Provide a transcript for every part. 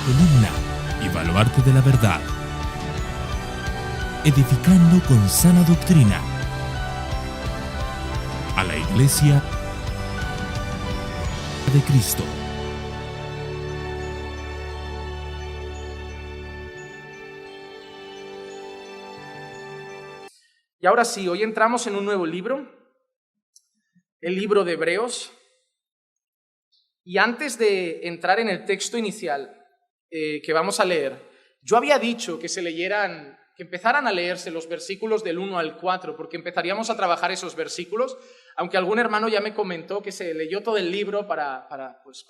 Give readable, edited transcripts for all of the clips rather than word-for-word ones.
columna y baluarte de la verdad, edificando con sana doctrina a la Iglesia de Cristo. Y ahora sí, hoy entramos en un nuevo libro, el libro de Hebreos. Y antes de entrar en el texto inicial que vamos a leer, yo había dicho que empezaran a leerse los versículos del 1 al 4, porque empezaríamos a trabajar esos versículos, aunque algún hermano ya me comentó que se leyó todo el libro para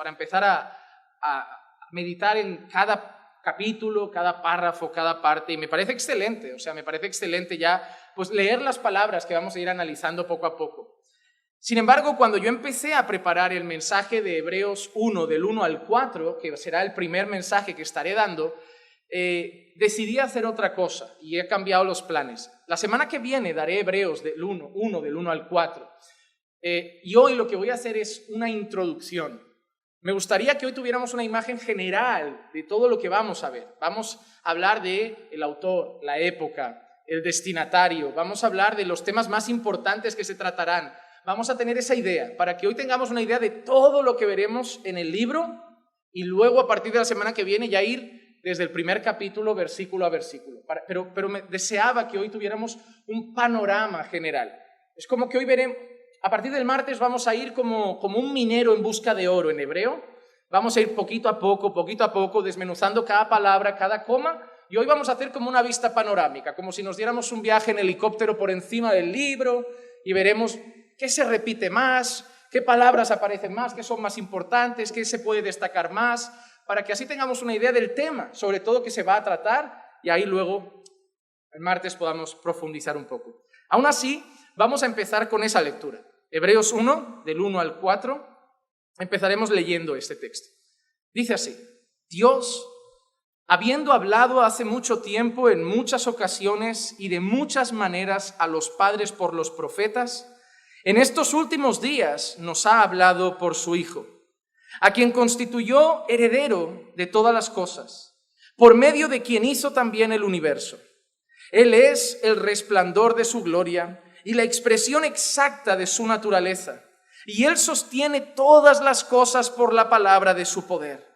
empezar a meditar en cada capítulo, cada párrafo, cada parte, y me parece excelente, ya pues leer las palabras que vamos a ir analizando poco a poco. Sin embargo, cuando yo empecé a preparar el mensaje de Hebreos 1, del 1 al 4, que será el primer mensaje que estaré dando, decidí hacer otra cosa y he cambiado los planes. La semana que viene daré Hebreos del 1 al 4. Y hoy lo que voy a hacer es una introducción. Me gustaría que hoy tuviéramos una imagen general de todo lo que vamos a ver. Vamos a hablar del autor, la época, el destinatario. Vamos a hablar de los temas más importantes que se tratarán. Vamos a tener esa idea, para que hoy tengamos una idea de todo lo que veremos en el libro y luego a partir de la semana que viene ya ir desde el primer capítulo, versículo a versículo. Pero me deseaba que hoy tuviéramos un panorama general. Es como que hoy veremos, a partir del martes vamos a ir como un minero en busca de oro en hebreo. Vamos a ir poquito a poco, desmenuzando cada palabra, cada coma, y hoy vamos a hacer como una vista panorámica, como si nos diéramos un viaje en helicóptero por encima del libro y veremos qué se repite más, qué palabras aparecen más, qué son más importantes, qué se puede destacar más, para que así tengamos una idea del tema, sobre todo que se va a tratar, y ahí luego el martes podamos profundizar un poco. Aún así, vamos a empezar con esa lectura. Hebreos 1, del 1 al 4, empezaremos leyendo este texto. Dice así: Dios, habiendo hablado hace mucho tiempo, en muchas ocasiones y de muchas maneras a los padres por los profetas, en estos últimos días nos ha hablado por su Hijo, a quien constituyó heredero de todas las cosas, por medio de quien hizo también el universo. Él es el resplandor de su gloria y la expresión exacta de su naturaleza, y Él sostiene todas las cosas por la palabra de su poder.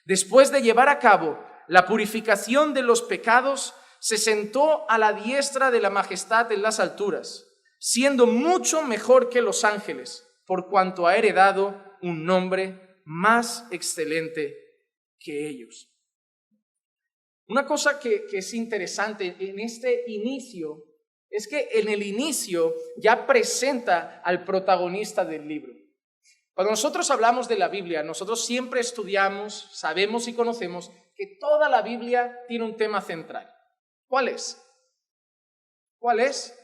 Después de llevar a cabo la purificación de los pecados, se sentó a la diestra de la majestad en las alturas, siendo mucho mejor que los ángeles, por cuanto ha heredado un nombre más excelente que ellos. Una cosa que es interesante en este inicio es que en el inicio ya presenta al protagonista del libro. Cuando nosotros hablamos de la Biblia, nosotros siempre estudiamos, sabemos y conocemos que toda la Biblia tiene un tema central. ¿Cuál es? ¿Cuál es?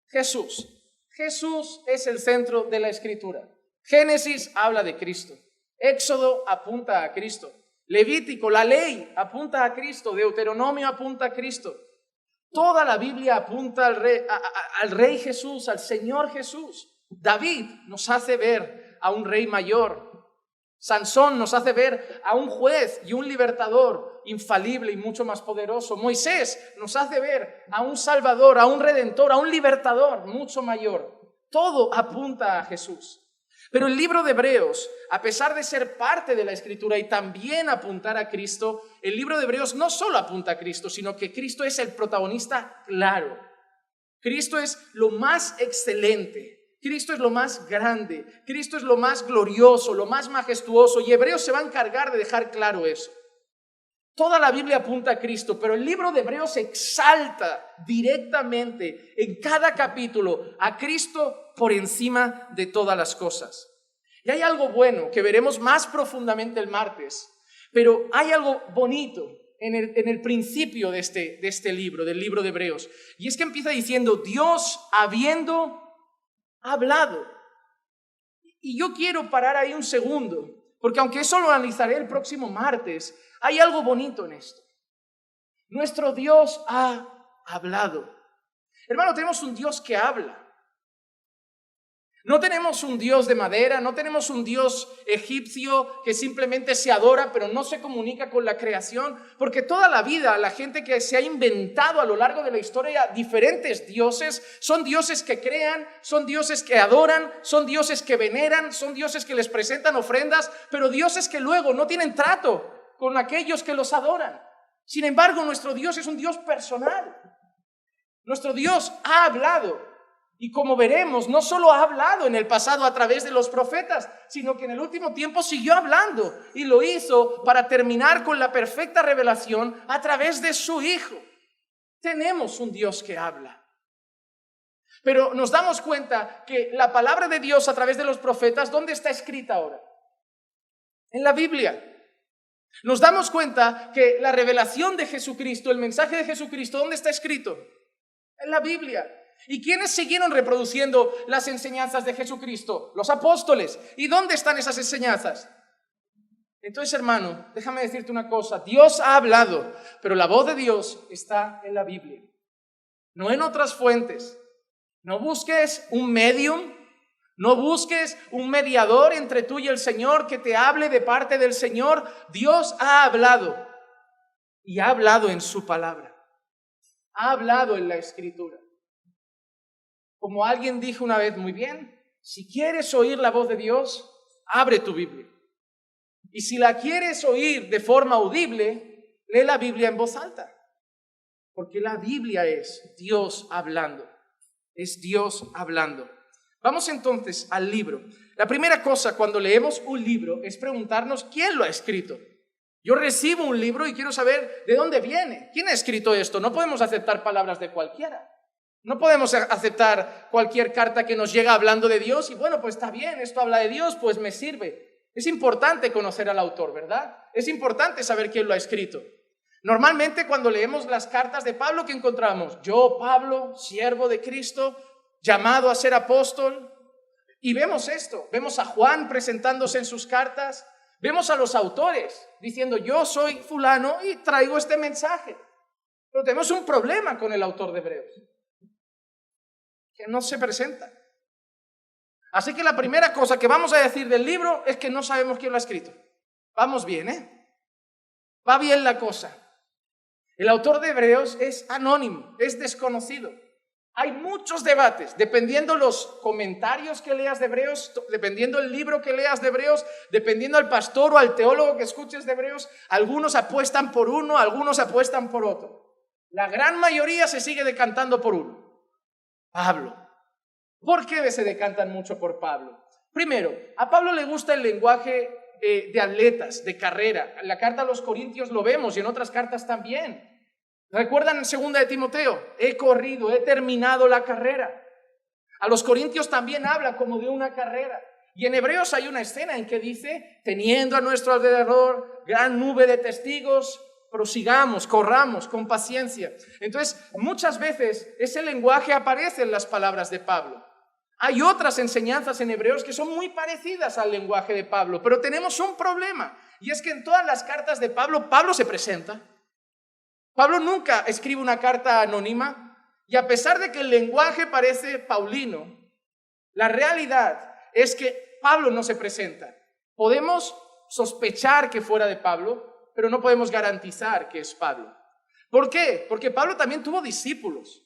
Jesús. Jesús es el centro de la Escritura. Génesis habla de Cristo. Éxodo apunta a Cristo. Levítico, la ley, apunta a Cristo. Deuteronomio apunta a Cristo. Toda la Biblia apunta al Rey Jesús, al Señor Jesús. David nos hace ver a un rey mayor. Sansón nos hace ver a un juez y un libertador infalible y mucho más poderoso. Moisés nos hace ver a un salvador, a un redentor, a un libertador mucho mayor. Todo apunta a Jesús. Pero el libro de Hebreos, a pesar de ser parte de la Escritura y también apuntar a Cristo, el libro de Hebreos no solo apunta a Cristo, sino que Cristo es el protagonista claro. Cristo es lo más excelente. Cristo es lo más grande, Cristo es lo más glorioso, lo más majestuoso, y Hebreos se va a encargar de dejar claro eso. Toda la Biblia apunta a Cristo, pero el libro de Hebreos exalta directamente en cada capítulo a Cristo por encima de todas las cosas. Y hay algo bueno que veremos más profundamente el martes, pero hay algo bonito en el principio de este libro, del libro de Hebreos, y es que empieza diciendo: Dios habiendo hablado. Y yo quiero parar ahí un segundo, porque aunque eso lo analizaré el próximo martes, hay algo bonito en esto. Nuestro Dios ha hablado. Hermano, tenemos un Dios que habla. No tenemos un Dios de madera, no tenemos un Dios egipcio que simplemente se adora pero no se comunica con la creación, porque toda la vida la gente que se ha inventado a lo largo de la historia diferentes dioses, son dioses que crean, son dioses que adoran, son dioses que veneran, son dioses que les presentan ofrendas, pero dioses que luego no tienen trato con aquellos que los adoran. Sin embargo, nuestro Dios es un Dios personal. Nuestro Dios ha hablado. Y como veremos, no solo ha hablado en el pasado a través de los profetas, sino que en el último tiempo siguió hablando y lo hizo para terminar con la perfecta revelación a través de su Hijo. Tenemos un Dios que habla. Pero nos damos cuenta que la palabra de Dios a través de los profetas, ¿dónde está escrita ahora? En la Biblia. Nos damos cuenta que la revelación de Jesucristo, el mensaje de Jesucristo, ¿dónde está escrito? En la Biblia. ¿Y quiénes siguieron reproduciendo las enseñanzas de Jesucristo? Los apóstoles. ¿Y dónde están esas enseñanzas? Entonces, hermano, déjame decirte una cosa. Dios ha hablado, pero la voz de Dios está en la Biblia, no en otras fuentes. No busques un medium, no busques un mediador entre tú y el Señor que te hable de parte del Señor. Dios ha hablado y ha hablado en su palabra. Ha hablado en la Escritura. Como alguien dijo una vez muy bien, si quieres oír la voz de Dios, abre tu Biblia. Y si la quieres oír de forma audible, lee la Biblia en voz alta. Porque la Biblia es Dios hablando. Es Dios hablando. Vamos entonces al libro. La primera cosa cuando leemos un libro es preguntarnos quién lo ha escrito. Yo recibo un libro y quiero saber de dónde viene. ¿Quién ha escrito esto? No podemos aceptar palabras de cualquiera. No podemos aceptar cualquier carta que nos llega hablando de Dios y bueno, pues está bien, esto habla de Dios, pues me sirve. Es importante conocer al autor, ¿verdad? Es importante saber quién lo ha escrito. Normalmente cuando leemos las cartas de Pablo, ¿qué encontramos? Yo, Pablo, siervo de Cristo, llamado a ser apóstol. Y vemos esto, vemos a Juan presentándose en sus cartas, vemos a los autores diciendo yo soy fulano y traigo este mensaje. Pero tenemos un problema con el autor de Hebreos, que no se presenta. Así que la primera cosa que vamos a decir del libro es que no sabemos quién lo ha escrito. Vamos bien, ¿eh? Va bien la cosa. El autor de Hebreos es anónimo, es desconocido. Hay muchos debates, dependiendo los comentarios que leas de Hebreos, dependiendo el libro que leas de Hebreos, dependiendo al pastor o al teólogo que escuches de Hebreos, algunos apuestan por uno, algunos apuestan por otro. La gran mayoría se sigue decantando por uno. Pablo. ¿Por qué se decantan mucho por Pablo? Primero, a Pablo le gusta el lenguaje de atletas, de carrera. En la carta a los Corintios lo vemos y en otras cartas también. ¿Recuerdan en 2 de Timoteo? He corrido, he terminado la carrera. A los Corintios también habla como de una carrera. Y en Hebreos hay una escena en que dice, teniendo a nuestro alrededor gran nube de testigos, prosigamos, corramos con paciencia. Entonces, muchas veces ese lenguaje aparece en las palabras de Pablo. Hay otras enseñanzas en Hebreos que son muy parecidas al lenguaje de Pablo, pero tenemos un problema, y es que en todas las cartas de Pablo, Pablo se presenta. Pablo nunca escribe una carta anónima, y a pesar de que el lenguaje parece paulino, la realidad es que Pablo no se presenta. Podemos sospechar que fuera de Pablo, pero no podemos garantizar que es Pablo. ¿Por qué? Porque Pablo también tuvo discípulos.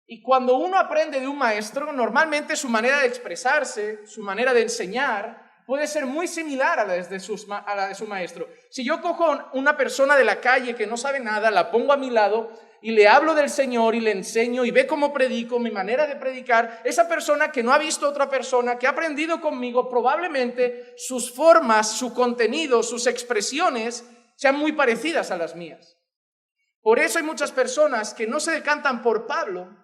Y cuando uno aprende de un maestro, normalmente su manera de expresarse, su manera de enseñar, puede ser muy similar a la de su maestro. Si yo cojo una persona de la calle que no sabe nada, la pongo a mi lado y le hablo del Señor y le enseño y ve cómo predico, mi manera de predicar, esa persona que no ha visto a otra persona, que ha aprendido conmigo, probablemente sus formas, su contenido, sus expresiones sean muy parecidas a las mías. Por eso hay muchas personas que no se decantan por Pablo,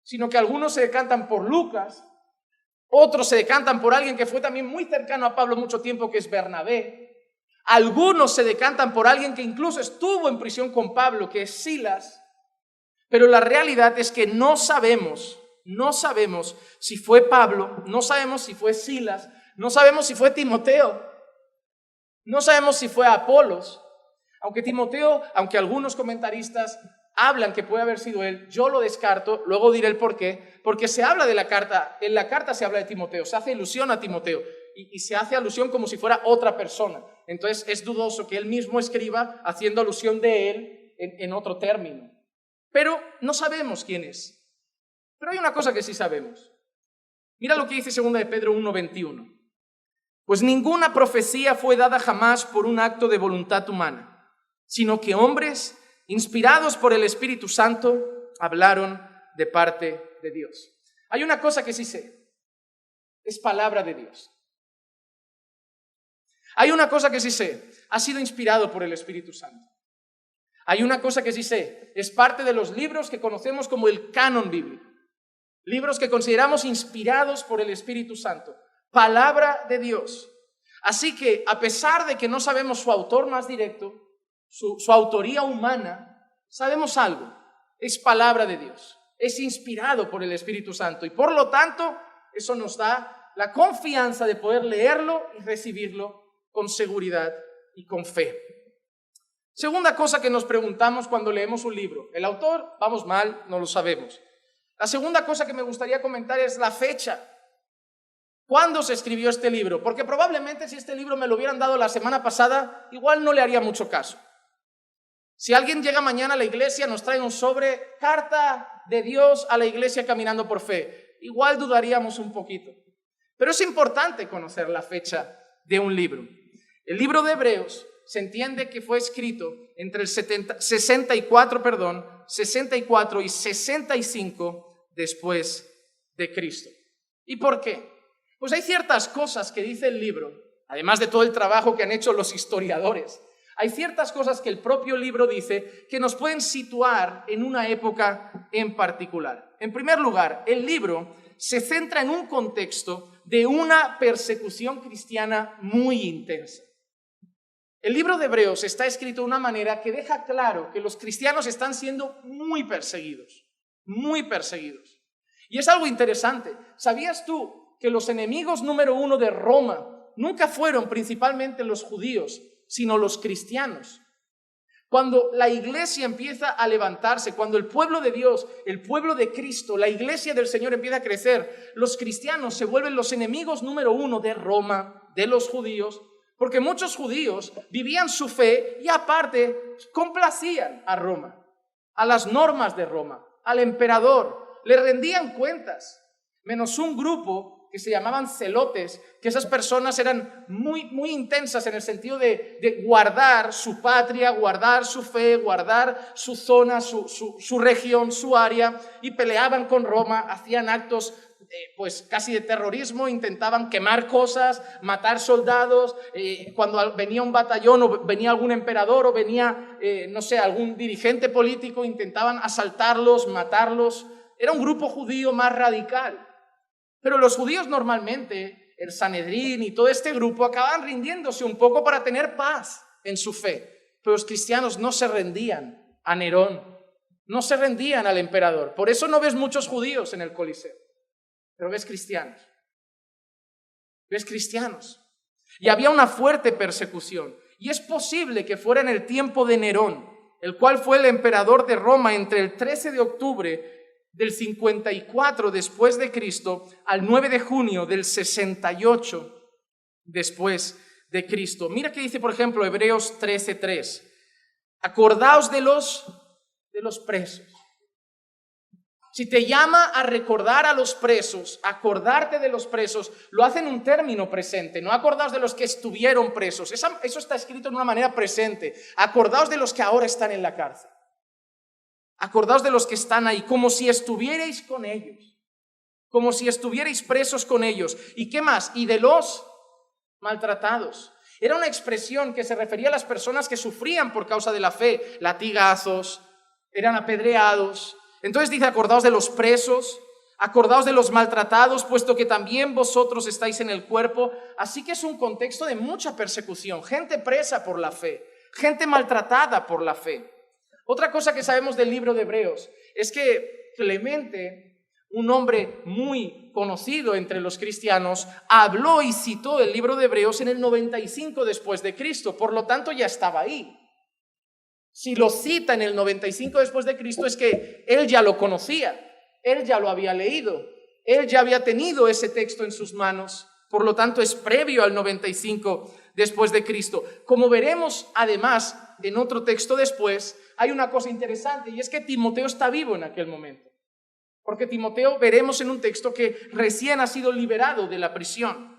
sino que algunos se decantan por Lucas, otros se decantan por alguien que fue también muy cercano a Pablo mucho tiempo, que es Bernabé. Algunos se decantan por alguien que incluso estuvo en prisión con Pablo, que es Silas. Pero la realidad es que no sabemos si fue Pablo, no sabemos si fue Silas, no sabemos si fue Timoteo, no sabemos si fue Apolos. Aunque algunos comentaristas hablan que puede haber sido él. Yo lo descarto, luego diré el por qué. Porque se habla de la carta, en la carta se habla de Timoteo, se hace alusión a Timoteo y se hace alusión como si fuera otra persona. Entonces es dudoso que él mismo escriba haciendo alusión de él en otro término. Pero no sabemos quién es. Pero hay una cosa que sí sabemos. Mira lo que dice 2 de Pedro 1:21. Pues ninguna profecía fue dada jamás por un acto de voluntad humana, sino que hombres, inspirados por el Espíritu Santo, hablaron de parte de Dios. Hay una cosa que sí sé, es palabra de Dios. Hay una cosa que sí sé, ha sido inspirado por el Espíritu Santo. Hay una cosa que sí sé, es parte de los libros que conocemos como el canon bíblico. Libros que consideramos inspirados por el Espíritu Santo. Palabra de Dios. Así que, a pesar de que no sabemos su autor más directo, su autoría humana, sabemos algo. Es palabra de Dios. Es inspirado por el Espíritu Santo. Y por lo tanto, eso nos da la confianza de poder leerlo y recibirlo con seguridad y con fe. Segunda cosa que nos preguntamos cuando leemos un libro. El autor, vamos mal, no lo sabemos. La segunda cosa que me gustaría comentar es la fecha. ¿Cuándo se escribió este libro? Porque probablemente si este libro me lo hubieran dado la semana pasada, igual no le haría mucho caso. Si alguien llega mañana a la iglesia, nos trae un sobre, carta de Dios a la iglesia caminando por fe, igual dudaríamos un poquito. Pero es importante conocer la fecha de un libro. El libro de Hebreos se entiende que fue escrito entre el 64 y 65 después de Cristo. ¿Y por qué? Pues hay ciertas cosas que dice el libro, además de todo el trabajo que han hecho los historiadores. Hay ciertas cosas que el propio libro dice que nos pueden situar en una época en particular. En primer lugar, el libro se centra en un contexto de una persecución cristiana muy intensa. El libro de Hebreos está escrito de una manera que deja claro que los cristianos están siendo muy perseguidos, muy perseguidos. Y es algo interesante. ¿Sabías tú que los enemigos número uno de Roma nunca fueron principalmente los judíos, sino los cristianos? Cuando la iglesia empieza a levantarse, cuando el pueblo de Dios, el pueblo de Cristo, la iglesia del Señor empieza a crecer, los cristianos se vuelven los enemigos número uno de Roma, de los judíos, porque muchos judíos vivían su fe y aparte complacían a Roma, a las normas de Roma, al emperador, le rendían cuentas, menos un grupo que se llamaban celotes, que esas personas eran muy intensas en el sentido de guardar su patria, guardar su fe, guardar su zona, su región, su área, y peleaban con Roma, hacían actos pues casi de terrorismo, intentaban quemar cosas, matar soldados, cuando venía un batallón o venía algún emperador o venía, algún dirigente político, intentaban asaltarlos, matarlos. Era un grupo judío más radical. Pero los judíos normalmente, el Sanedrín y todo este grupo, acababan rindiéndose un poco para tener paz en su fe. Pero los cristianos no se rendían a Nerón, no se rendían al emperador. Por eso no ves muchos judíos en el Coliseo, pero ves cristianos. Ves cristianos. Y había una fuerte persecución. Y es posible que fuera en el tiempo de Nerón, el cual fue el emperador de Roma entre el 13 de octubre del 54 después de Cristo al 9 de junio del 68 después de Cristo. Mira que dice, por ejemplo, Hebreos 13:3. Acordaos de los presos. Si te llama a recordar a los presos, acordarte de los presos, lo hace en un término presente. No acordaos de los que estuvieron presos. Eso está escrito de una manera presente. Acordaos de los que ahora están en la cárcel. Acordaos de los que están ahí, como si estuvierais con ellos, como si estuvierais presos con ellos. ¿Y qué más? Y de los maltratados. Era una expresión que se refería a las personas que sufrían por causa de la fe, latigazos, eran apedreados. Entonces dice, acordaos de los presos, acordaos de los maltratados, puesto que también vosotros estáis en el cuerpo. Así que es un contexto de mucha persecución, gente presa por la fe, gente maltratada por la fe. Otra cosa que sabemos del libro de Hebreos es que Clemente, un hombre muy conocido entre los cristianos, habló y citó el libro de Hebreos en el 95 después de Cristo, por lo tanto ya estaba ahí. Si lo cita en el 95 después de Cristo es que él ya lo conocía, él ya lo había leído, él ya había tenido ese texto en sus manos, por lo tanto es previo al 95 después de Cristo. Como veremos además en otro texto después, hay una cosa interesante y es que Timoteo está vivo en aquel momento. Porque Timoteo veremos en un texto que recién ha sido liberado de la prisión.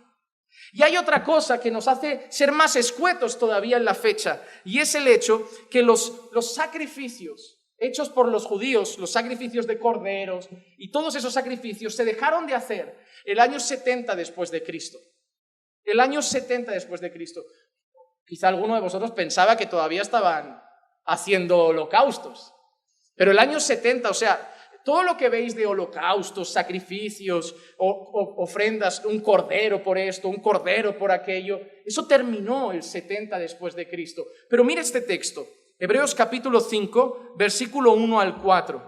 Y hay otra cosa que nos hace ser más escuetos todavía en la fecha, y es el hecho que los sacrificios hechos por los judíos, los sacrificios de corderos y todos esos sacrificios se dejaron de hacer el año 70 después de Cristo. El año 70 después de Cristo. Quizá alguno de vosotros pensaba que todavía estaban haciendo holocaustos, pero el año 70, o sea, todo lo que veis de holocaustos, sacrificios, ofrendas, un cordero por esto, un cordero por aquello, eso terminó el 70 después de Cristo. Pero mira este texto, Hebreos capítulo 5, versículo 1 al 4.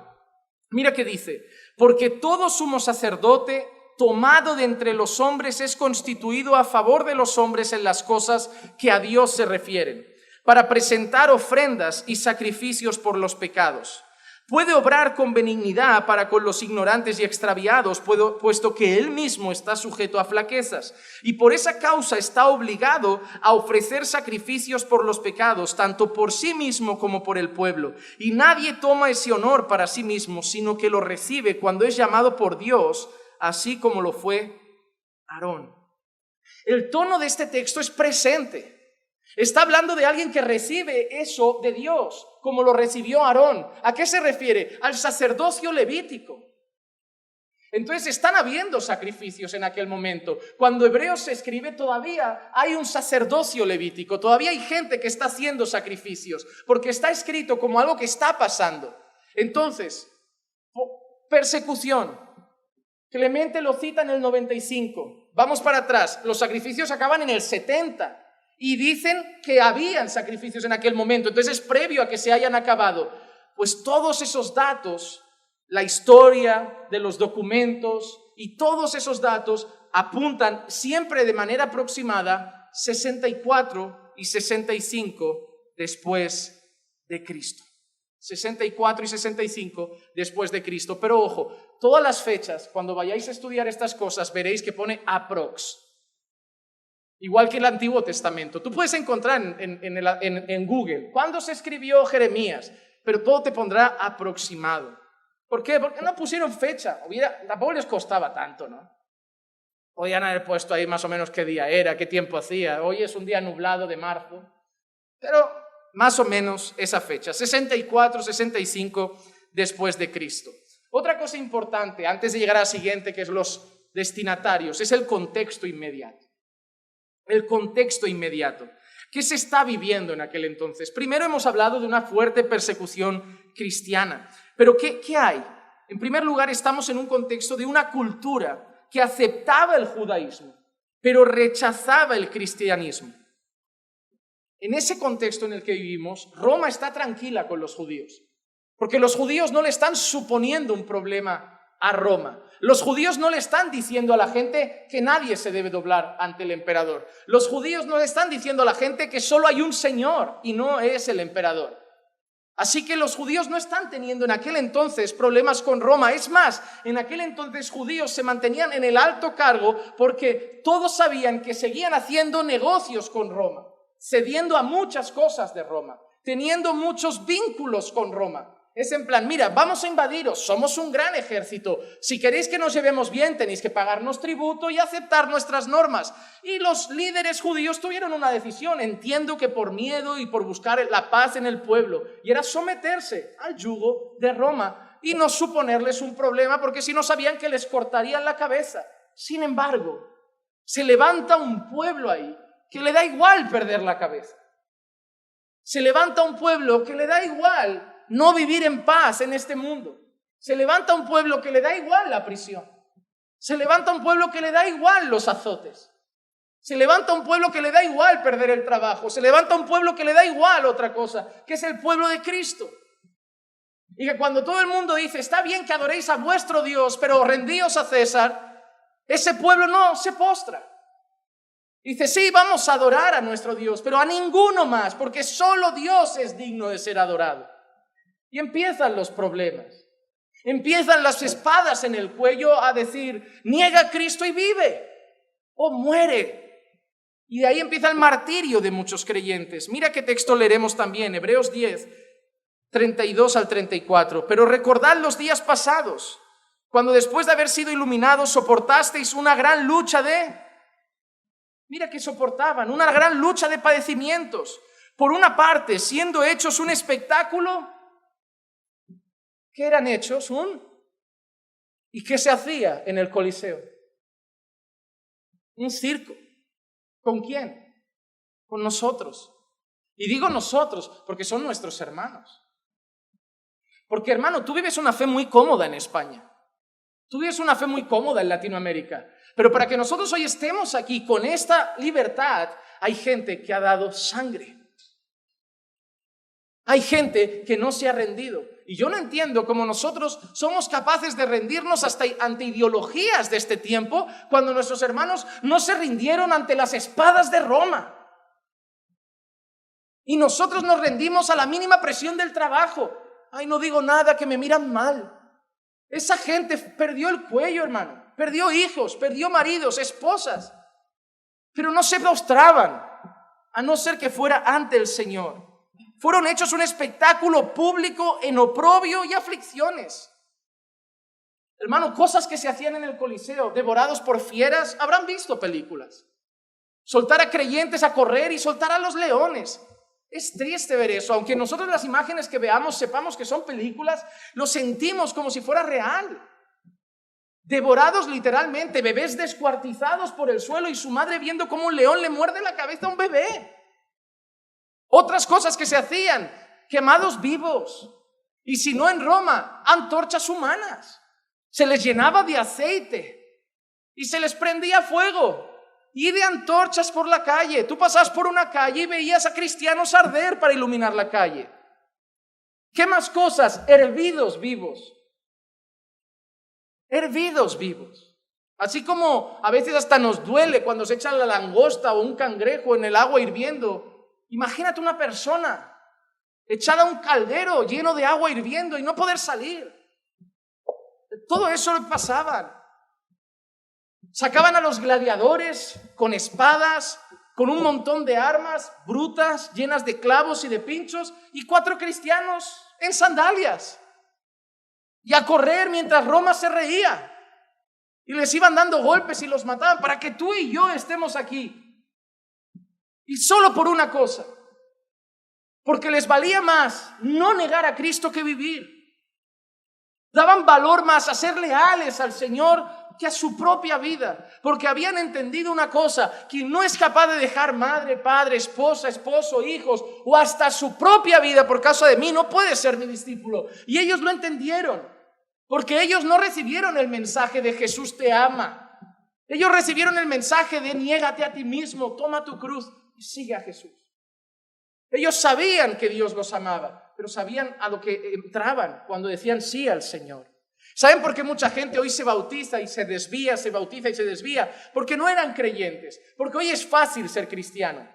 Mira qué dice: porque todo sumo sacerdote tomado de entre los hombres es constituido a favor de los hombres en las cosas que a Dios se refieren, para presentar ofrendas y sacrificios por los pecados. Puede obrar con benignidad para con los ignorantes y extraviados, puesto que él mismo está sujeto a flaquezas, y por esa causa está obligado a ofrecer sacrificios por los pecados, tanto por sí mismo como por el pueblo. Y nadie toma ese honor para sí mismo, sino que lo recibe cuando es llamado por Dios, así como lo fue Aarón. El tono de este texto es presente. Está hablando de alguien que recibe eso de Dios, como lo recibió Aarón. ¿A qué se refiere? Al sacerdocio levítico. Entonces están habiendo sacrificios en aquel momento. Cuando Hebreos se escribe todavía hay un sacerdocio levítico, todavía hay gente que está haciendo sacrificios, porque está escrito como algo que está pasando. Entonces, persecución. Clemente lo cita en el 95. Vamos para atrás, los sacrificios acaban en el 70. Y dicen que habían sacrificios en aquel momento, entonces previo a que se hayan acabado. Pues todos esos datos, la historia de los documentos y todos esos datos apuntan siempre de manera aproximada 64 y 65 después de Cristo. 64 y 65 después de Cristo. Pero ojo, todas las fechas, cuando vayáis a estudiar estas cosas, veréis que pone aprox. Igual que el Antiguo Testamento. Tú puedes encontrar en Google ¿cuándo se escribió Jeremías? Pero todo te pondrá aproximado. ¿Por qué? Porque no pusieron fecha. Tampoco les costaba tanto, ¿no? Podían haber puesto ahí más o menos qué día era, qué tiempo hacía. Hoy es un día nublado de marzo. Pero más o menos esa fecha, 64, 65 después de Cristo. Otra cosa importante, antes de llegar a la siguiente, que es los destinatarios, es el contexto inmediato. El contexto inmediato. ¿Qué se está viviendo en aquel entonces? Primero hemos hablado de una fuerte persecución cristiana. Pero ¿qué hay? En primer lugar, estamos en un contexto de una cultura que aceptaba el judaísmo, pero rechazaba el cristianismo. En ese contexto en el que vivimos, Roma está tranquila con los judíos, porque los judíos no le están suponiendo un problema a Roma. Los judíos no le están diciendo a la gente que nadie se debe doblar ante el emperador. Los judíos no le están diciendo a la gente que solo hay un señor y no es el emperador. Así que los judíos no están teniendo en aquel entonces problemas con Roma. Es más, en aquel entonces judíos se mantenían en el alto cargo porque todos sabían que seguían haciendo negocios con Roma, cediendo a muchas cosas de Roma, teniendo muchos vínculos con Roma. Es en plan, mira, vamos a invadiros, somos un gran ejército, si queréis que nos llevemos bien tenéis que pagarnos tributo y aceptar nuestras normas. Y los líderes judíos tuvieron una decisión, entiendo que por miedo y por buscar la paz en el pueblo, y era someterse al yugo de Roma y no suponerles un problema, porque si no sabían que les cortarían la cabeza. Sin embargo, se levanta un pueblo ahí que le da igual perder la cabeza. Se levanta un pueblo que le da igual no vivir en paz en este mundo. Se levanta un pueblo que le da igual la prisión. Se levanta un pueblo que le da igual los azotes. Se levanta un pueblo que le da igual perder el trabajo. Se levanta un pueblo que le da igual otra cosa, que es el pueblo de Cristo. Y que cuando todo el mundo dice, está bien que adoréis a vuestro Dios, pero rendíos a César, ese pueblo no se postra. Dice, sí, vamos a adorar a nuestro Dios, pero a ninguno más, porque solo Dios es digno de ser adorado. Y empiezan los problemas. Empiezan las espadas en el cuello a decir, niega a Cristo y vive, o muere. Y de ahí empieza el martirio de muchos creyentes. Mira qué texto leeremos también, Hebreos 10, 32 al 34. Pero recordad los días pasados, cuando después de haber sido iluminados soportasteis una gran lucha Mira que soportaban, una gran lucha de padecimientos. Por una parte, siendo hechos un espectáculo, ¿qué eran hechos? ¿Y qué se hacía en el Coliseo? Un circo. ¿Con quién? Con nosotros. Y digo nosotros porque son nuestros hermanos. Porque, hermano, tú vives una fe muy cómoda en España. Tú vives una fe muy cómoda en Latinoamérica. Pero para que nosotros hoy estemos aquí con esta libertad, hay gente que ha dado sangre. Hay gente que no se ha rendido. Y yo no entiendo cómo nosotros somos capaces de rendirnos hasta ante ideologías de este tiempo, cuando nuestros hermanos no se rindieron ante las espadas de Roma. Y nosotros nos rendimos a la mínima presión del trabajo. Ay, no digo nada, que me miran mal. Esa gente perdió el cuello, hermano. Perdió hijos, perdió maridos, esposas. Pero no se postraban, a no ser que fuera ante el Señor. Fueron hechos un espectáculo público en oprobio y aflicciones. Hermano, cosas que se hacían en el Coliseo, devorados por fieras, habrán visto películas. Soltar a creyentes a correr y soltar a los leones. Es triste ver eso, aunque nosotros las imágenes que veamos sepamos que son películas, lo sentimos como si fuera real. Devorados literalmente, bebés descuartizados por el suelo y su madre viendo cómo un león le muerde la cabeza a un bebé. Otras cosas que se hacían, quemados vivos. Y si no en Roma, antorchas humanas. Se les llenaba de aceite y se les prendía fuego. Y de antorchas por la calle. Tú pasabas por una calle y veías a cristianos arder para iluminar la calle. ¿Qué más cosas? Hervidos vivos. Hervidos vivos. Así como a veces hasta nos duele cuando se echa la langosta o un cangrejo en el agua hirviendo. Imagínate una persona echada a un caldero lleno de agua hirviendo y no poder salir. Todo eso le pasaban. Sacaban a los gladiadores con espadas, con un montón de armas brutas, llenas de clavos y de pinchos, y 4 cristianos en sandalias. Y a correr mientras Roma se reía. Y les iban dando golpes y los mataban para que tú y yo estemos aquí. Y solo por una cosa. Porque les valía más no negar a Cristo que vivir. Daban valor más a ser leales al Señor que a su propia vida, porque habían entendido una cosa: quien no es capaz de dejar madre, padre, esposa, esposo, hijos o hasta su propia vida por causa de mí, no puede ser mi discípulo. Y ellos lo entendieron, porque ellos no recibieron el mensaje de Jesús te ama. Ellos recibieron el mensaje de niégate a ti mismo, toma tu cruz y sigue a Jesús. Ellos sabían que Dios los amaba, pero sabían a lo que entraban cuando decían sí al Señor. ¿Saben por qué mucha gente hoy se bautiza y se desvía, se bautiza y se desvía? Porque no eran creyentes. Porque hoy es fácil ser cristiano.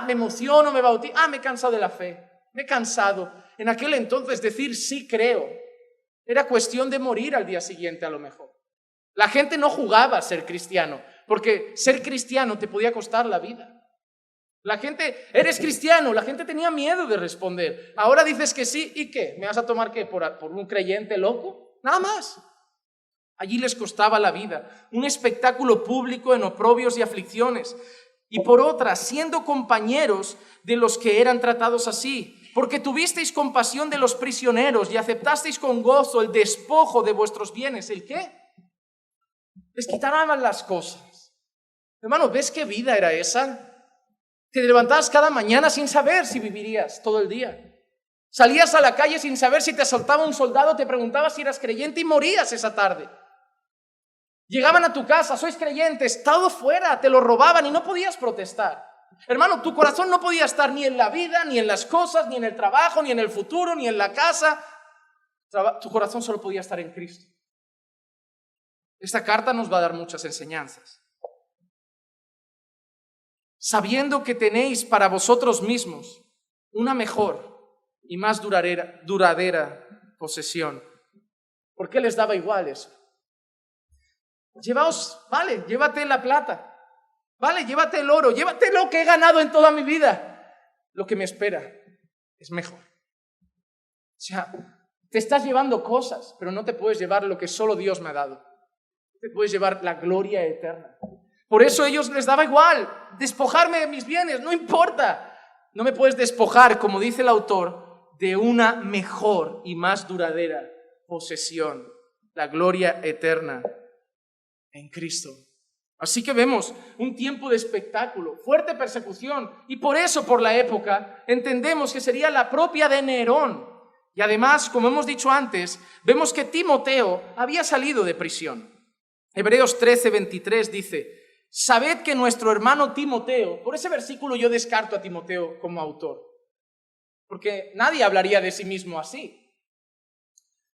Me emociono, me bautizo. Me he cansado de la fe. Me he cansado. En aquel entonces decir sí creo era cuestión de morir al día siguiente a lo mejor. La gente no jugaba a ser cristiano, porque ser cristiano te podía costar la vida. La gente, eres cristiano, la gente tenía miedo de responder. Ahora dices que sí, ¿y qué? ¿Me vas a tomar qué? ¿Por un creyente loco? Nada más. Allí les costaba la vida, un espectáculo público en oprobios y aflicciones. Y por otra, siendo compañeros de los que eran tratados así, porque tuvisteis compasión de los prisioneros y aceptasteis con gozo el despojo de vuestros bienes. ¿El qué? Les quitaban las cosas. Hermano, ¿ves qué vida era esa? Te levantabas cada mañana sin saber si vivirías todo el día. Salías a la calle sin saber si te asaltaba un soldado, te preguntabas si eras creyente y morías esa tarde. Llegaban a tu casa, sois creyentes, todo fuera, te lo robaban y no podías protestar. Hermano, tu corazón no podía estar ni en la vida, ni en las cosas, ni en el trabajo, ni en el futuro, ni en la casa. Tu corazón solo podía estar en Cristo. Esta carta nos va a dar muchas enseñanzas. sabiendo que tenéis para vosotros mismos una mejor y más duradera posesión. ¿Por qué les daba igual eso? Llévate la plata, llévate el oro, llévate lo que he ganado en toda mi vida. Lo que me espera es mejor. O sea, te estás llevando cosas, pero no te puedes llevar lo que solo Dios me ha dado. Te puedes llevar la gloria eterna. Por eso a ellos les daba igual despojarme de mis bienes, no importa. No me puedes despojar, como dice el autor, de una mejor y más duradera posesión, la gloria eterna en Cristo. Así que vemos un tiempo de espectáculo, fuerte persecución, y por eso, por la época, entendemos que sería la propia de Nerón. Y además, como hemos dicho antes, vemos que Timoteo había salido de prisión. Hebreos 13:23 dice: sabed que nuestro hermano Timoteo, por ese versículo yo descarto a Timoteo como autor, porque nadie hablaría de sí mismo así.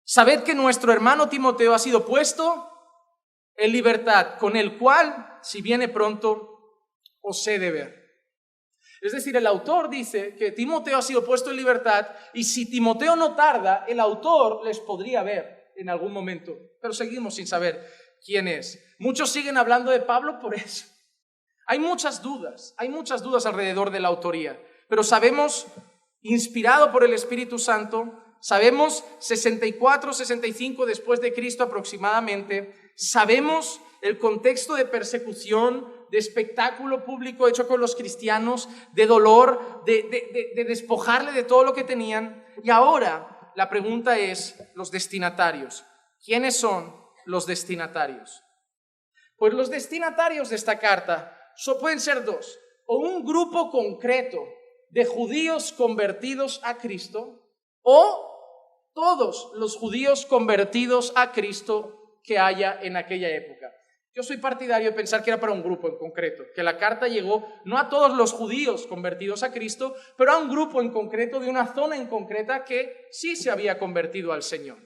Sabed que nuestro hermano Timoteo ha sido puesto en libertad, con el cual, si viene pronto, os he de ver. Es decir, el autor dice que Timoteo ha sido puesto en libertad, y si Timoteo no tarda, el autor les podría ver en algún momento, pero seguimos sin saber quién es. Muchos siguen hablando de Pablo por eso. Hay muchas dudas alrededor de la autoría, pero sabemos, inspirado por el Espíritu Santo, sabemos 64, 65 después de Cristo aproximadamente, sabemos el contexto de persecución, de espectáculo público hecho con los cristianos, de dolor, de despojarle de todo lo que tenían. Y ahora la pregunta es, los destinatarios. ¿Quiénes son los destinatarios? Pues los destinatarios de esta carta pueden ser dos: o un grupo concreto de judíos convertidos a Cristo, o todos los judíos convertidos a Cristo que haya en aquella época. Yo soy partidario de pensar que era para un grupo en concreto, que la carta llegó no a todos los judíos convertidos a Cristo, pero a un grupo en concreto, de una zona en concreta que sí se había convertido al Señor.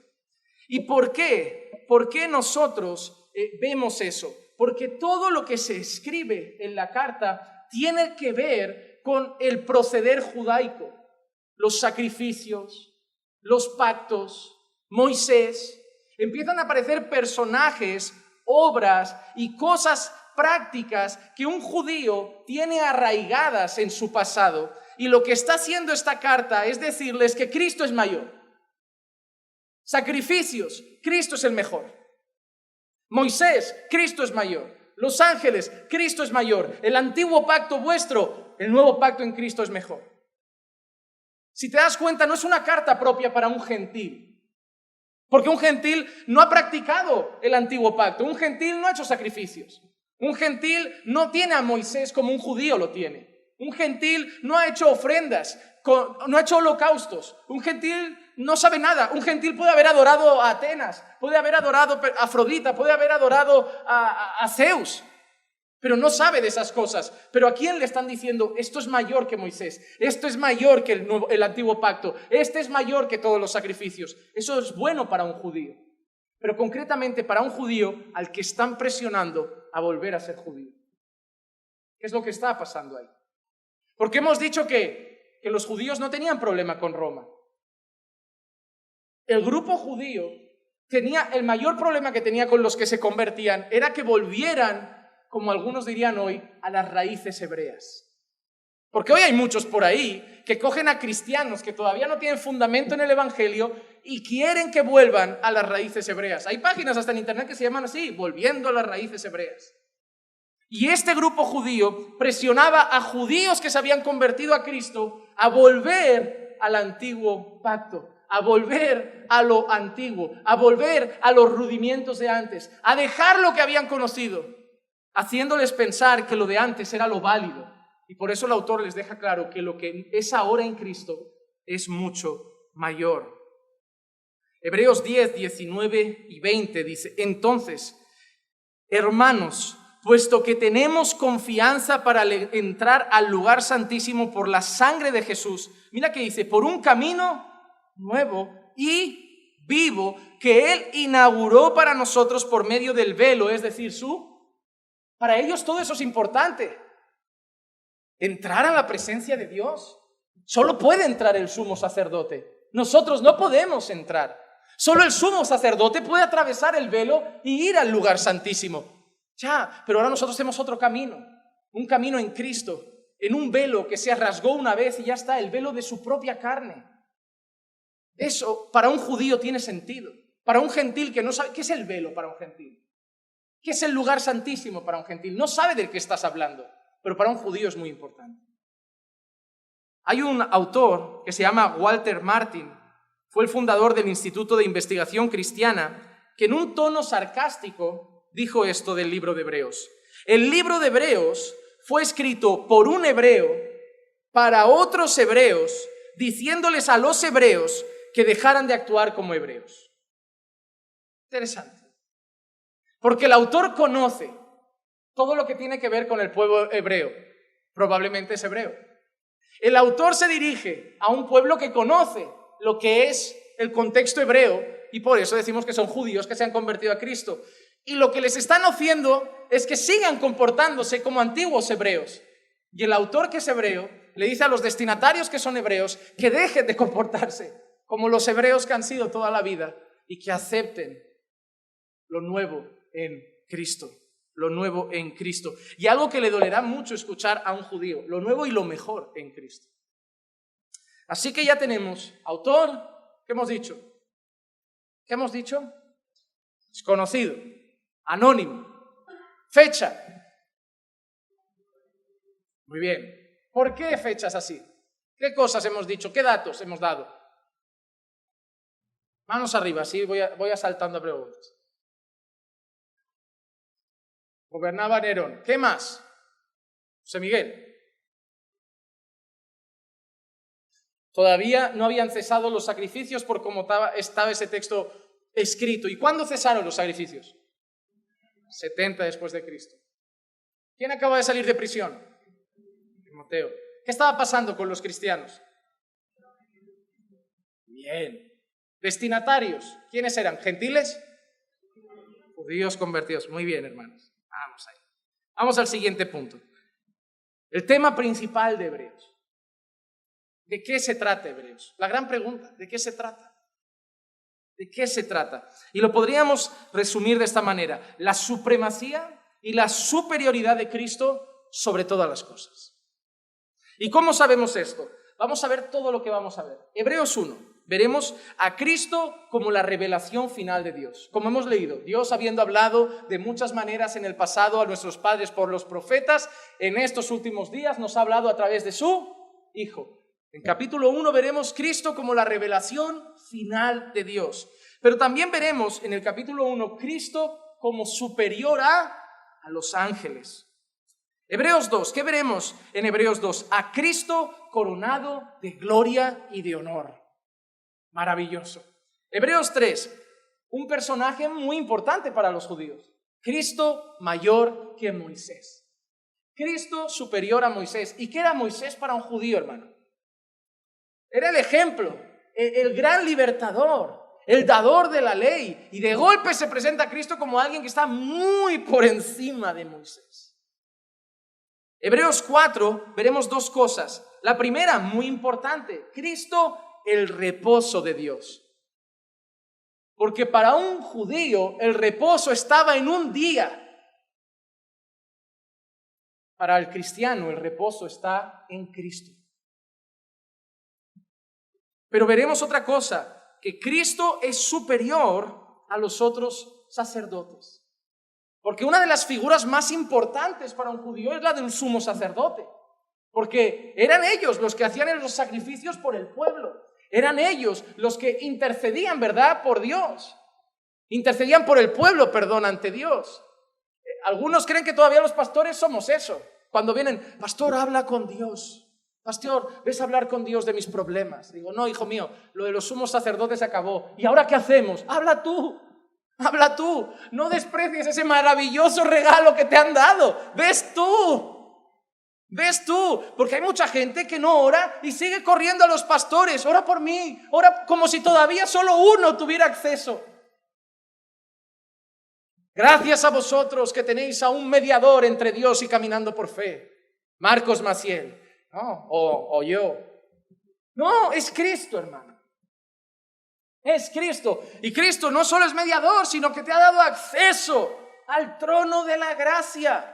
¿Y por qué? ¿Por qué nosotros vemos eso? Porque todo lo que se escribe en la carta tiene que ver con el proceder judaico, los sacrificios, los pactos, Moisés. Empiezan a aparecer personajes, obras y cosas prácticas que un judío tiene arraigadas en su pasado, y lo que está haciendo esta carta es decirles que Cristo es mayor. Sacrificios, Cristo es el mejor. Moisés, Cristo es mayor. Los ángeles, Cristo es mayor. El antiguo pacto vuestro, el nuevo pacto en Cristo es mejor. Si te das cuenta, no es una carta propia para un gentil, porque un gentil no ha practicado el antiguo pacto, un gentil no ha hecho sacrificios, un gentil no tiene a Moisés como un judío lo tiene, un gentil no ha hecho ofrendas, no ha hecho holocaustos, un gentil no sabe nada. Un gentil puede haber adorado a Atenas, puede haber adorado a Afrodita, puede haber adorado a Zeus, pero no sabe de esas cosas. Pero ¿a quién le están diciendo? Esto es mayor que Moisés, esto es mayor que el antiguo pacto, este es mayor que todos los sacrificios. Eso es bueno para un judío, pero concretamente para un judío al que están presionando a volver a ser judío. ¿Qué es lo que está pasando ahí? Porque hemos dicho que los judíos no tenían problema con Roma. El grupo judío tenía, el mayor problema que tenía con los que se convertían era que volvieran, como algunos dirían hoy, a las raíces hebreas. Porque hoy hay muchos por ahí que cogen a cristianos que todavía no tienen fundamento en el evangelio y quieren que vuelvan a las raíces hebreas. Hay páginas hasta en internet que se llaman así, volviendo a las raíces hebreas. Y este grupo judío presionaba a judíos que se habían convertido a Cristo a volver al antiguo pacto, a volver a lo antiguo, a volver a los rudimientos de antes, a dejar lo que habían conocido, haciéndoles pensar que lo de antes era lo válido. Y por eso el autor les deja claro que lo que es ahora en Cristo es mucho mayor. Hebreos 10, 19 y 20 dice: entonces, hermanos, puesto que tenemos confianza para entrar al lugar santísimo por la sangre de Jesús, mira que dice, por un camino nuevo y vivo que Él inauguró para nosotros por medio del velo, es decir, para ellos todo eso es importante. entrar a la presencia de Dios. Solo puede entrar el sumo sacerdote. Nosotros no podemos entrar. Solo el sumo sacerdote puede atravesar el velo y ir al lugar santísimo. Ya, pero ahora nosotros tenemos otro camino, un camino en Cristo, en un velo que se rasgó una vez y ya está, el velo de su propia carne. Eso para un judío tiene sentido. Para un gentil que no sabe, ¿qué es el velo para un gentil? ¿Qué es el lugar santísimo para un gentil? No sabe del que estás hablando, pero para un judío es muy importante. Hay un autor que se llama Walter Martin, fue el fundador del Instituto de Investigación Cristiana, que en un tono sarcástico dijo esto del libro de Hebreos. El libro de Hebreos fue escrito por un hebreo para otros hebreos, diciéndoles a los hebreos que dejaran de actuar como hebreos. Interesante. Porque el autor conoce todo lo que tiene que ver con el pueblo hebreo. Probablemente es hebreo. El autor se dirige a un pueblo que conoce lo que es el contexto hebreo y por eso decimos que son judíos que se han convertido a Cristo. Y lo que les están haciendo es que sigan comportándose como antiguos hebreos. Y el autor, que es hebreo, le dice a los destinatarios que son hebreos que dejen de comportarse como los hebreos que han sido toda la vida y que acepten lo nuevo en Cristo. Lo nuevo en Cristo. Y algo que le dolerá mucho escuchar a un judío, lo nuevo y lo mejor en Cristo. Así que ya tenemos autor, ¿qué hemos dicho? ¿Qué hemos dicho? Desconocido, anónimo, fecha. Muy bien. ¿Por qué fechas así? ¿Qué cosas hemos dicho? ¿Qué datos hemos dado? Manos arriba, así voy a saltando a preguntas. Gobernaba Nerón. ¿Qué más? José Miguel. Todavía no habían cesado los sacrificios por cómo estaba ese texto escrito. ¿Y cuándo cesaron los sacrificios? 70 después de Cristo. ¿Quién acaba de salir de prisión? Timoteo. ¿Qué estaba pasando con los cristianos? Bien. Destinatarios. ¿Quiénes eran? ¿Gentiles? Judíos convertidos. Muy bien, hermanos. Vamos ahí. Vamos al siguiente punto. El tema principal de Hebreos. ¿De qué se trata Hebreos? La gran pregunta, ¿de qué se trata? ¿De qué se trata? Y lo podríamos resumir de esta manera: la supremacía y la superioridad de Cristo sobre todas las cosas. ¿Y cómo sabemos esto? Vamos a ver todo lo que vamos a ver. Hebreos 1. Veremos a Cristo como la revelación final de Dios. Como hemos leído, Dios, habiendo hablado de muchas maneras en el pasado a nuestros padres por los profetas, en estos últimos días nos ha hablado a través de su Hijo. En capítulo 1 veremos Cristo como la revelación final de Dios. Pero también veremos en el capítulo 1 Cristo como superior a los ángeles. Hebreos 2, ¿qué veremos en Hebreos 2? A Cristo coronado de gloria y de honor. Maravilloso. Hebreos 3, un personaje muy importante para los judíos. Cristo mayor que Moisés. Cristo superior a Moisés. ¿Y qué era Moisés para un judío, hermano? Era el ejemplo, el gran libertador, el dador de la ley. Y de golpe se presenta a Cristo como alguien que está muy por encima de Moisés. Hebreos 4, veremos dos cosas. La primera, muy importante, Cristo, el reposo de Dios. Porque para un judío el reposo estaba en un día. Para el cristiano el reposo está en Cristo. Pero veremos otra cosa, que Cristo es superior a los otros sacerdotes. Porque una de las figuras más importantes para un judío es la de un sumo sacerdote. Porque eran ellos los que hacían los sacrificios por el pueblo. Eran ellos los que intercedían, ¿verdad?, por Dios. Intercedían por el pueblo, ante Dios. Algunos creen que todavía los pastores somos eso. Cuando vienen, pastor, habla con Dios. Pastor, ves a hablar con Dios de mis problemas. Digo, no, hijo mío, lo de los sumos sacerdotes se acabó. ¿Y ahora qué hacemos? Habla tú. Habla tú. No desprecies ese maravilloso regalo que te han dado. Ves tú. ¿Ves tú? Porque hay mucha gente que no ora y sigue corriendo a los pastores. Ora por mí, ora como si todavía solo uno tuviera acceso. Gracias a vosotros que tenéis a un mediador entre Dios y caminando por fe. Marcos Maciel, ¿no? O yo. No, es Cristo, hermano. Es Cristo. Y Cristo no solo es mediador, sino que te ha dado acceso al trono de la gracia.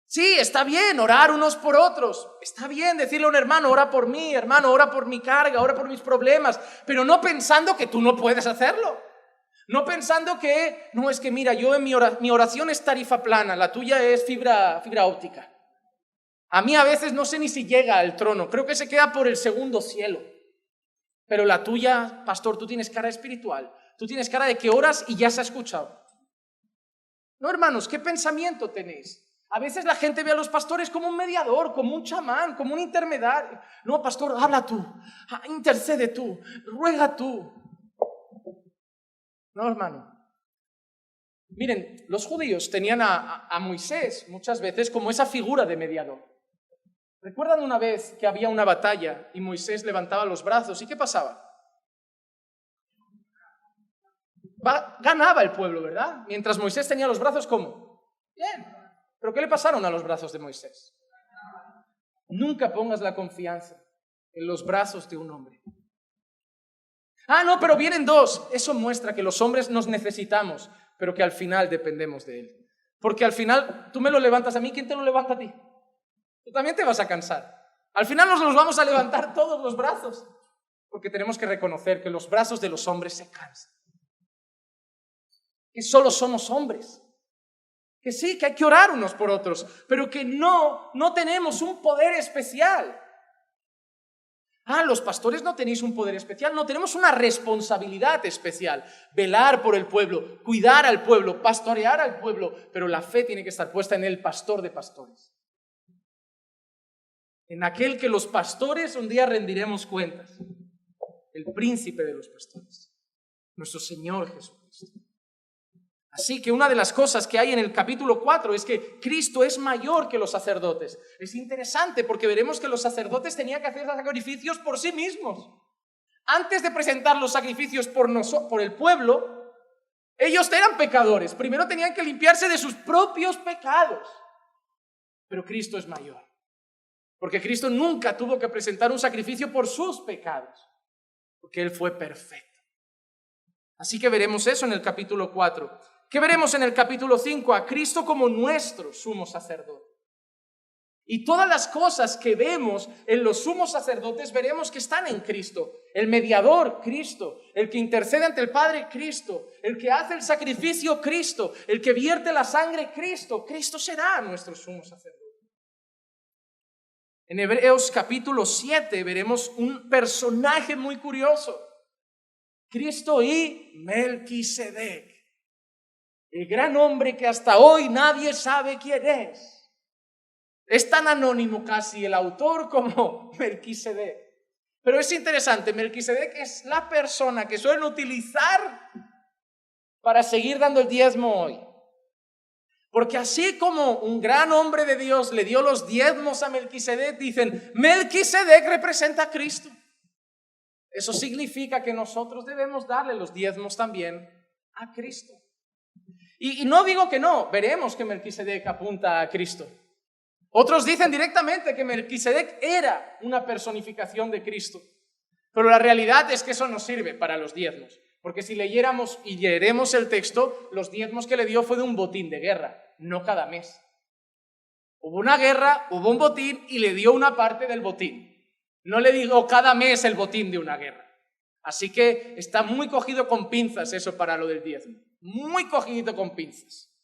Sí, está bien orar unos por otros. Está bien decirle a un hermano, ora por mí, hermano, ora por mi carga, ora por mis problemas. Pero no pensando que tú no puedes hacerlo. No pensando que, no, es que mira, yo en mi oración es tarifa plana, la tuya es fibra óptica. A mí a veces no sé ni si llega al trono, creo que se queda por el segundo cielo. Pero la tuya, pastor, tú tienes cara espiritual, tú tienes cara de que oras y ya se ha escuchado. No, hermanos, ¿qué pensamiento tenéis? A veces la gente ve a los pastores como un mediador, como un chamán, como un intermediario. No, pastor, habla tú, intercede tú, ruega tú. No, hermano. Miren, los judíos tenían a Moisés muchas veces como esa figura de mediador. ¿Recuerdan una vez que había una batalla y Moisés levantaba los brazos? ¿Y qué pasaba? Ganaba el pueblo, ¿verdad? Mientras Moisés tenía los brazos, ¿cómo? Bien. ¿Pero qué le pasaron a los brazos de Moisés? Nunca pongas la confianza en los brazos de un hombre. No, pero vienen dos. Eso muestra que los hombres nos necesitamos, pero que al final dependemos de él. Porque al final, tú me lo levantas a mí, ¿quién te lo levanta a ti? Tú también te vas a cansar. Al final nos los vamos a levantar todos los brazos, porque tenemos que reconocer que los brazos de los hombres se cansan. Que solo somos hombres. Que sí, que hay que orar unos por otros, pero que no tenemos un poder especial. Los pastores no tenéis un poder especial, no, tenemos una responsabilidad especial. Velar por el pueblo, cuidar al pueblo, pastorear al pueblo, pero la fe tiene que estar puesta en el pastor de pastores. En aquel que los pastores un día rendiremos cuentas. El príncipe de los pastores, nuestro Señor Jesucristo. Así que una de las cosas que hay en el capítulo 4 es que Cristo es mayor que los sacerdotes. Es interesante porque veremos que los sacerdotes tenían que hacer sacrificios por sí mismos. Antes de presentar los sacrificios por el pueblo, ellos eran pecadores. Primero tenían que limpiarse de sus propios pecados. Pero Cristo es mayor. Porque Cristo nunca tuvo que presentar un sacrificio por sus pecados. Porque Él fue perfecto. Así que veremos eso en el capítulo 4. ¿Qué veremos en el capítulo 5? A Cristo como nuestro sumo sacerdote. Y todas las cosas que vemos en los sumos sacerdotes veremos que están en Cristo. El mediador, Cristo. El que intercede ante el Padre, Cristo. El que hace el sacrificio, Cristo. El que vierte la sangre, Cristo. Cristo será nuestro sumo sacerdote. En Hebreos capítulo 7 veremos un personaje muy curioso. Cristo y Melquisedec. El gran hombre que hasta hoy nadie sabe quién es. Es tan anónimo casi el autor como Melquisedec. Pero es interesante, Melquisedec es la persona que suelen utilizar para seguir dando el diezmo hoy. Porque así como un gran hombre de Dios le dio los diezmos a Melquisedec, dicen, Melquisedec representa a Cristo. Eso significa que nosotros debemos darle los diezmos también a Cristo. Y no digo que no, veremos que Melquisedec apunta a Cristo. Otros dicen directamente que Melquisedec era una personificación de Cristo. Pero la realidad es que eso no sirve para los diezmos. Porque si leeremos el texto, los diezmos que le dio fue de un botín de guerra, no cada mes. Hubo una guerra, hubo un botín y le dio una parte del botín. No le digo cada mes el botín de una guerra. Así que está muy cogido con pinzas eso para lo del diezmo. Muy cogido con pinzas.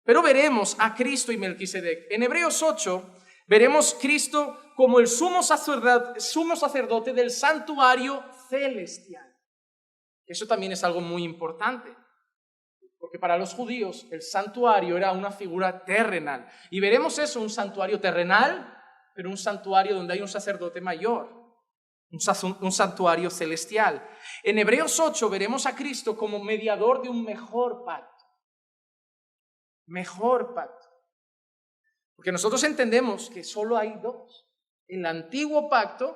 Pero veremos a Cristo y Melquisedec. En Hebreos 8 veremos Cristo como el sumo sacerdote del santuario celestial. Eso también es algo muy importante. Porque para los judíos el santuario era una figura terrenal. Y veremos eso, un santuario terrenal, pero un santuario donde hay un sacerdote mayor. Un santuario celestial. En Hebreos 8 veremos a Cristo como mediador de un mejor pacto. Mejor pacto. Porque nosotros entendemos que solo hay dos. El antiguo pacto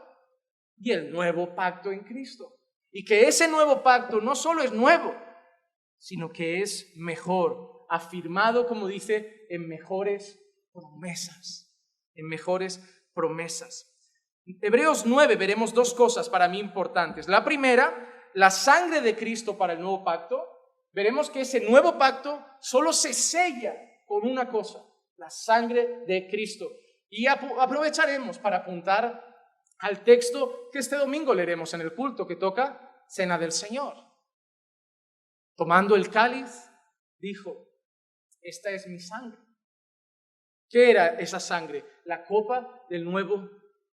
y el nuevo pacto en Cristo. Y que ese nuevo pacto no solo es nuevo, sino que es mejor. Afirmado, como dice, en mejores promesas, en mejores promesas. En Hebreos 9 veremos dos cosas para mí importantes. La primera, la sangre de Cristo para el nuevo pacto. Veremos que ese nuevo pacto solo se sella con una cosa, la sangre de Cristo. Y aprovecharemos para apuntar al texto que este domingo leeremos en el culto, que toca Cena del Señor. Tomando el cáliz, dijo: esta es mi sangre. ¿Qué era esa sangre? La copa del nuevo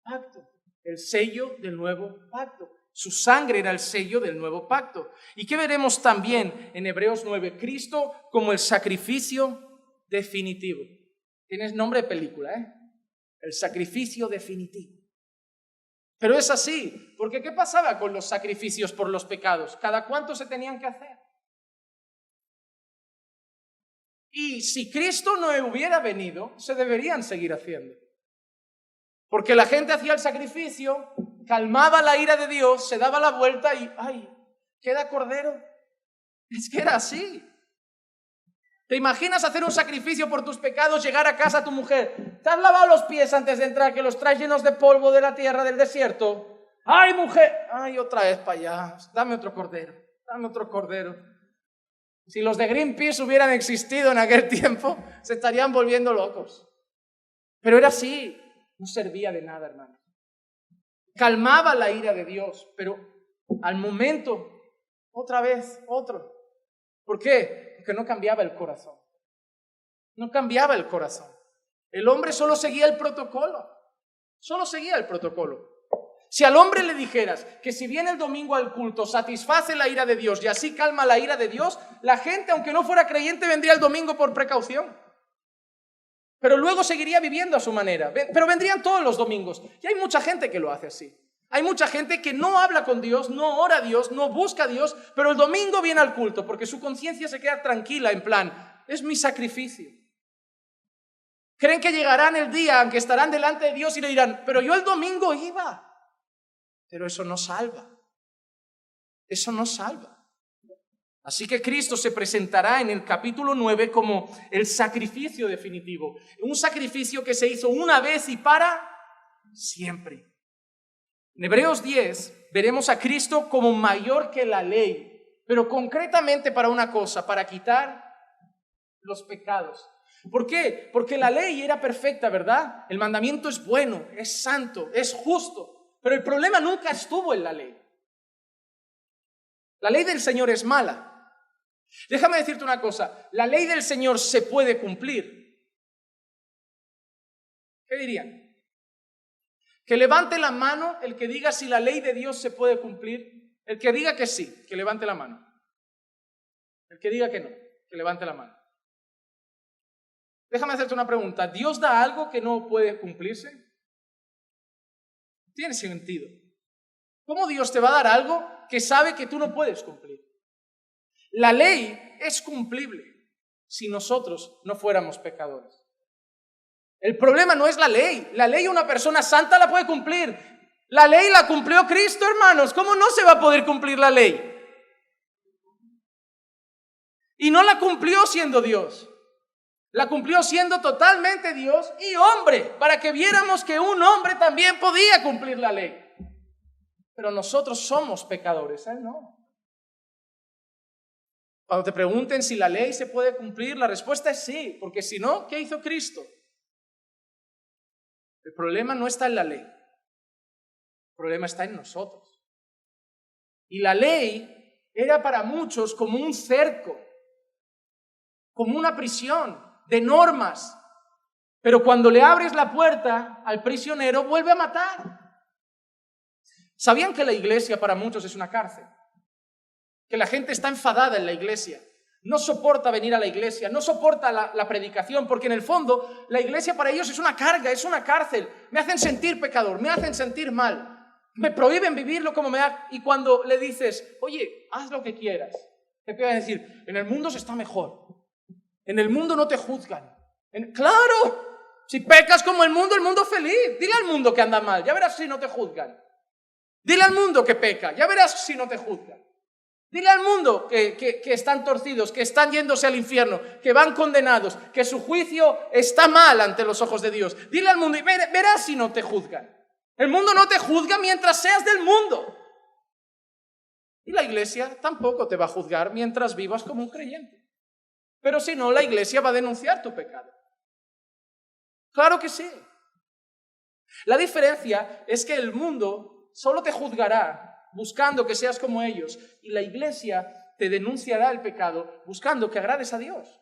pacto, el sello del nuevo pacto. Su sangre era el sello del nuevo pacto. ¿Y qué veremos también en Hebreos 9? Cristo como el sacrificio definitivo. Tienes nombre de película, ¿eh? El sacrificio definitivo. Pero es así, porque ¿qué pasaba con los sacrificios por los pecados? ¿Cada cuánto se tenían que hacer? Y si Cristo no hubiera venido, se deberían seguir haciendo. Porque la gente hacía el sacrificio, calmaba la ira de Dios, se daba la vuelta y ¡ay! ¿Queda cordero? Es que era así. ¿Te imaginas hacer un sacrificio por tus pecados, llegar a casa a tu mujer? ¿Te has lavado los pies antes de entrar, que los traes llenos de polvo de la tierra del desierto? ¡Ay, mujer! ¡Ay, otra vez para allá! Dame otro cordero, dame otro cordero. Si los de Greenpeace hubieran existido en aquel tiempo, se estarían volviendo locos. Pero era así, no servía de nada, hermano. Calmaba la ira de Dios, pero al momento, otra vez, otro. ¿Por qué? Porque no cambiaba el corazón. No cambiaba el corazón. El hombre solo seguía el protocolo. Solo seguía el protocolo. Si al hombre le dijeras que si viene el domingo al culto satisface la ira de Dios y así calma la ira de Dios, la gente, aunque no fuera creyente, vendría el domingo por precaución. Pero luego seguiría viviendo a su manera. Pero vendrían todos los domingos. Y hay mucha gente que lo hace así. Hay mucha gente que no habla con Dios, no ora a Dios, no busca a Dios, pero el domingo viene al culto porque su conciencia se queda tranquila, en plan, es mi sacrificio. Creen que llegarán el día en que estarán delante de Dios y le dirán, pero yo el domingo iba. Pero eso no salva. Eso no salva. Así que Cristo se presentará en el capítulo 9 como el sacrificio definitivo. Un sacrificio que se hizo una vez y para siempre. En Hebreos 10 veremos a Cristo como mayor que la ley, pero concretamente para una cosa, para quitar los pecados. ¿Por qué? Porque la ley era perfecta, ¿verdad? El mandamiento es bueno, es santo, es justo, pero el problema nunca estuvo en la ley. La ley del Señor es mala. Déjame decirte una cosa, la ley del Señor se puede cumplir. ¿Qué dirían? Que levante la mano el que diga si la ley de Dios se puede cumplir. El que diga que sí, que levante la mano. El que diga que no, que levante la mano. Déjame hacerte una pregunta. ¿Dios da algo que no puede cumplirse? Tiene sentido. ¿Cómo Dios te va a dar algo que sabe que tú no puedes cumplir? La ley es cumplible si nosotros no fuéramos pecadores. El problema no es la ley. La ley una persona santa la puede cumplir. La ley la cumplió Cristo, hermanos. ¿Cómo no se va a poder cumplir la ley? Y no la cumplió siendo Dios. La cumplió siendo totalmente Dios y hombre, para que viéramos que un hombre también podía cumplir la ley. Pero nosotros somos pecadores, Él no. Cuando te pregunten si la ley se puede cumplir, la respuesta es sí, porque si no, ¿qué hizo Cristo? El problema no está en la ley, el problema está en nosotros. Y la ley era para muchos como un cerco, como una prisión de normas. Pero cuando le abres la puerta al prisionero, vuelve a matar. ¿Sabían que la iglesia para muchos es una cárcel? Que la gente está enfadada en la iglesia. No soporta venir a la iglesia, no soporta la predicación, porque en el fondo la iglesia para ellos es una carga, es una cárcel. Me hacen sentir pecador, me hacen sentir mal, me prohíben vivirlo como me da. Y cuando le dices, oye, haz lo que quieras, te pueden decir, en el mundo se está mejor, en el mundo no te juzgan. ¡Claro! Si pecas como el mundo feliz. Dile al mundo que anda mal, ya verás si no te juzgan. Dile al mundo que peca, ya verás si no te juzgan. Dile al mundo que están torcidos, que están yéndose al infierno, que van condenados, que su juicio está mal ante los ojos de Dios. Dile al mundo y verás si no te juzgan. El mundo no te juzga mientras seas del mundo. Y la iglesia tampoco te va a juzgar mientras vivas como un creyente. Pero si no, la iglesia va a denunciar tu pecado. Claro que sí. La diferencia es que el mundo solo te juzgará buscando que seas como ellos, y la iglesia te denunciará el pecado buscando que agrades a Dios.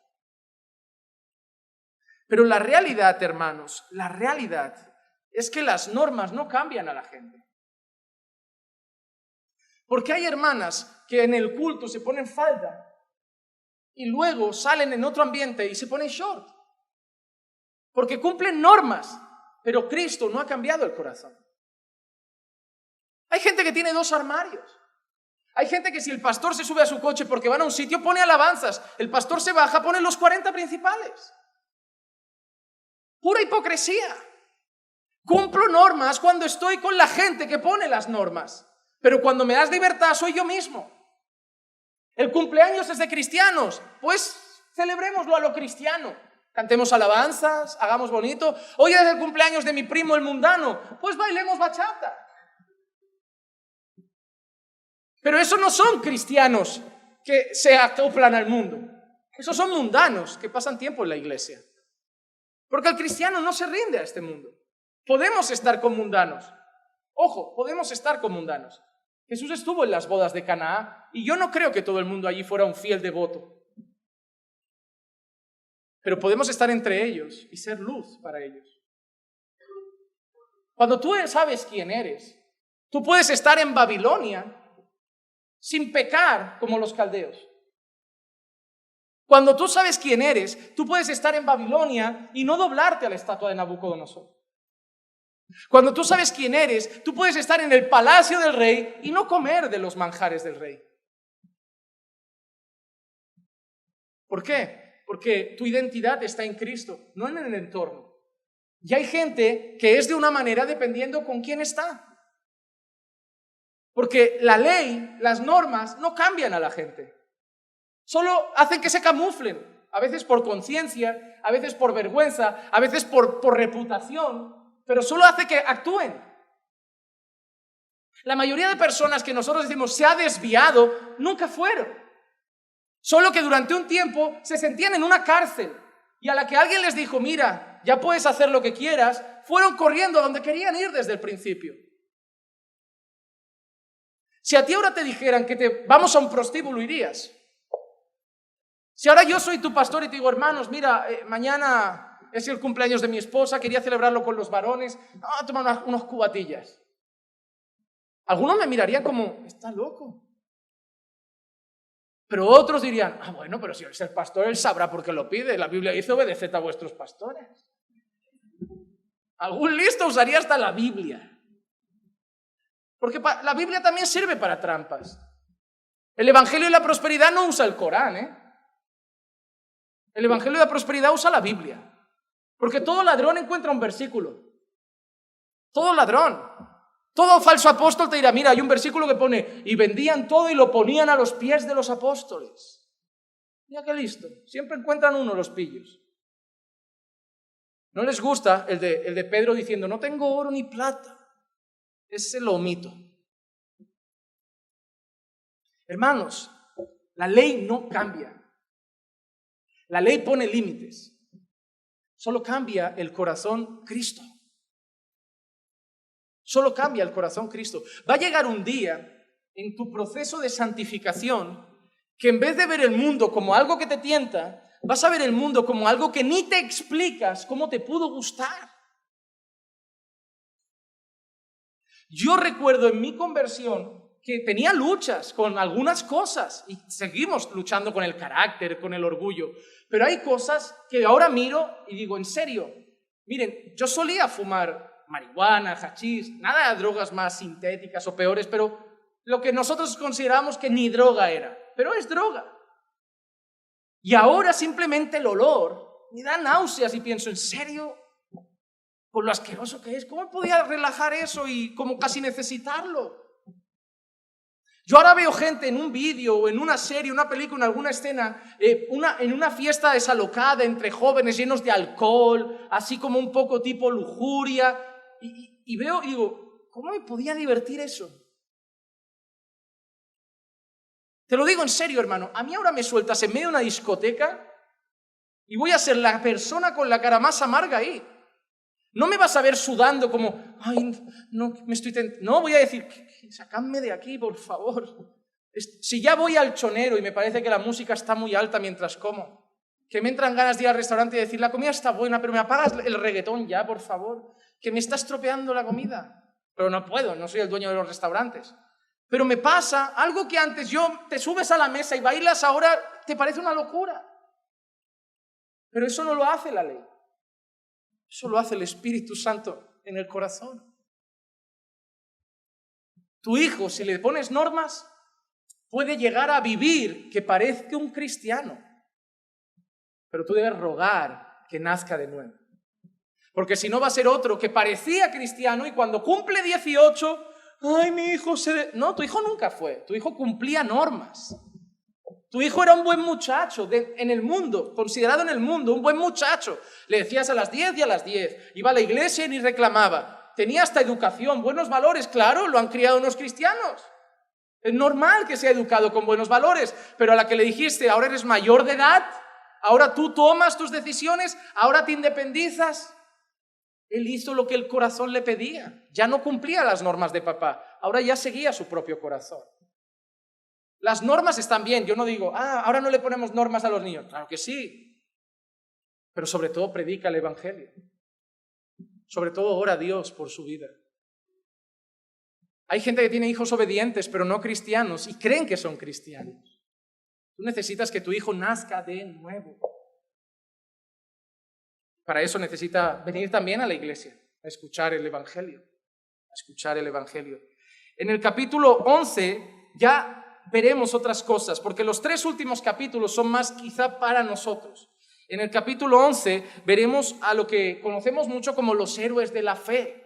Pero la realidad, hermanos, la realidad es que las normas no cambian a la gente. Porque hay hermanas que en el culto se ponen falda y luego salen en otro ambiente y se ponen short. Porque cumplen normas, pero Cristo no ha cambiado el corazón. Hay gente que tiene 2 armarios. Hay gente que si el pastor se sube a su coche porque van a un sitio, pone alabanzas. El pastor se baja, pone los 40 principales. Pura hipocresía. Cumplo normas cuando estoy con la gente que pone las normas. Pero cuando me das libertad soy yo mismo. El cumpleaños es de cristianos. Pues celebrémoslo a lo cristiano. Cantemos alabanzas, hagamos bonito. Hoy es el cumpleaños de mi primo el mundano. Pues bailemos bachata. Pero esos no son cristianos que se acoplan al mundo. Esos son mundanos que pasan tiempo en la iglesia. Porque el cristiano no se rinde a este mundo. Podemos estar con mundanos. Ojo, podemos estar con mundanos. Jesús estuvo en las bodas de Caná y yo no creo que todo el mundo allí fuera un fiel devoto. Pero podemos estar entre ellos y ser luz para ellos. Cuando tú sabes quién eres, tú puedes estar en Babilonia sin pecar como los caldeos. Cuando tú sabes quién eres, tú puedes estar en Babilonia y no doblarte a la estatua de Nabucodonosor. Cuando tú sabes quién eres, tú puedes estar en el palacio del rey y no comer de los manjares del rey. ¿Por qué? Porque tu identidad está en Cristo, no en el entorno. Y hay gente que es de una manera dependiendo con quién está. Porque la ley, las normas, no cambian a la gente. Solo hacen que se camuflen. A veces por conciencia, a veces por vergüenza, a veces por reputación, pero solo hace que actúen. La mayoría de personas que nosotros decimos se ha desviado, nunca fueron. Solo que durante un tiempo se sentían en una cárcel y a la que alguien les dijo, mira, ya puedes hacer lo que quieras, fueron corriendo a donde querían ir desde el principio. Si a ti ahora te dijeran que vamos a un prostíbulo, irías. Si ahora yo soy tu pastor y te digo, hermanos, mira, mañana es el cumpleaños de mi esposa, quería celebrarlo con los varones, toma unos cubatillas. Algunos me mirarían como, está loco. Pero otros dirían, bueno, pero si es el pastor, él sabrá por qué lo pide. La Biblia dice, obedeced a vuestros pastores. Algún listo usaría hasta la Biblia. Porque la Biblia también sirve para trampas. El Evangelio de la Prosperidad no usa el Corán, El Evangelio de la Prosperidad usa la Biblia. Porque todo ladrón encuentra un versículo. Todo ladrón. Todo falso apóstol te dirá, mira, hay un versículo que pone, y vendían todo y lo ponían a los pies de los apóstoles. Mira qué listo. Siempre encuentran uno los pillos. No les gusta el de Pedro diciendo, no tengo oro ni plata. Ese lo omito. Hermanos, la ley no cambia. La ley pone límites. Solo cambia el corazón Cristo. Solo cambia el corazón Cristo. Va a llegar un día en tu proceso de santificación que en vez de ver el mundo como algo que te tienta, vas a ver el mundo como algo que ni te explicas cómo te pudo gustar. Yo recuerdo en mi conversión que tenía luchas con algunas cosas y seguimos luchando con el carácter, con el orgullo, pero hay cosas que ahora miro y digo, en serio, miren, yo solía fumar marihuana, hachís, nada de drogas más sintéticas o peores, pero lo que nosotros consideramos que ni droga era, pero es droga. Y ahora simplemente el olor me da náuseas y pienso, ¿en serio? Por lo asqueroso que es, ¿cómo podía relajar eso y como casi necesitarlo? Yo ahora veo gente en un vídeo o en una serie, una película, en alguna escena, en una fiesta desalocada entre jóvenes llenos de alcohol, así como un poco tipo lujuria, y veo y digo, ¿cómo me podía divertir eso? Te lo digo en serio, hermano, a mí ahora me sueltas en medio de una discoteca y voy a ser la persona con la cara más amarga ahí. No me vas a ver sudando como, ay, no, no, voy a decir, sacadme de aquí, por favor. Si ya voy al chonero y me parece que la música está muy alta mientras como, que me entran ganas de ir al restaurante y decir, la comida está buena, pero me apagas el reggaetón ya, por favor, que me está estropeando la comida. Pero no puedo, no soy el dueño de los restaurantes. Pero me pasa algo que antes te subes a la mesa y bailas, ahora te parece una locura. Pero eso no lo hace la ley. Eso lo hace el Espíritu Santo en el corazón. Tu hijo, si le pones normas, puede llegar a vivir que parezca un cristiano. Pero tú debes rogar que nazca de nuevo. Porque si no va a ser otro que parecía cristiano y cuando cumple 18, ay, mi hijo No, tu hijo nunca fue. Tu hijo cumplía normas. Tu hijo era un buen muchacho en el mundo, considerado en el mundo, un buen muchacho. Le decías a las 10 y a las 10. Iba a la iglesia y ni reclamaba. Tenía hasta educación, buenos valores, claro, lo han criado unos cristianos. Es normal que sea educado con buenos valores, pero a la que le dijiste, ahora eres mayor de edad, ahora tú tomas tus decisiones, ahora te independizas. Él hizo lo que el corazón le pedía. Ya no cumplía las normas de papá, ahora ya seguía su propio corazón. Las normas están bien, yo no digo, ahora no le ponemos normas a los niños. Claro que sí, pero sobre todo predica el Evangelio. Sobre todo ora a Dios por su vida. Hay gente que tiene hijos obedientes, pero no cristianos, y creen que son cristianos. Tú necesitas que tu hijo nazca de nuevo. Para eso necesita venir también a la iglesia, a escuchar el Evangelio. A escuchar el Evangelio. En el capítulo 11 ya veremos otras cosas, porque los 3 últimos capítulos son más quizá para nosotros. En el capítulo 11 veremos a lo que conocemos mucho como los héroes de la fe.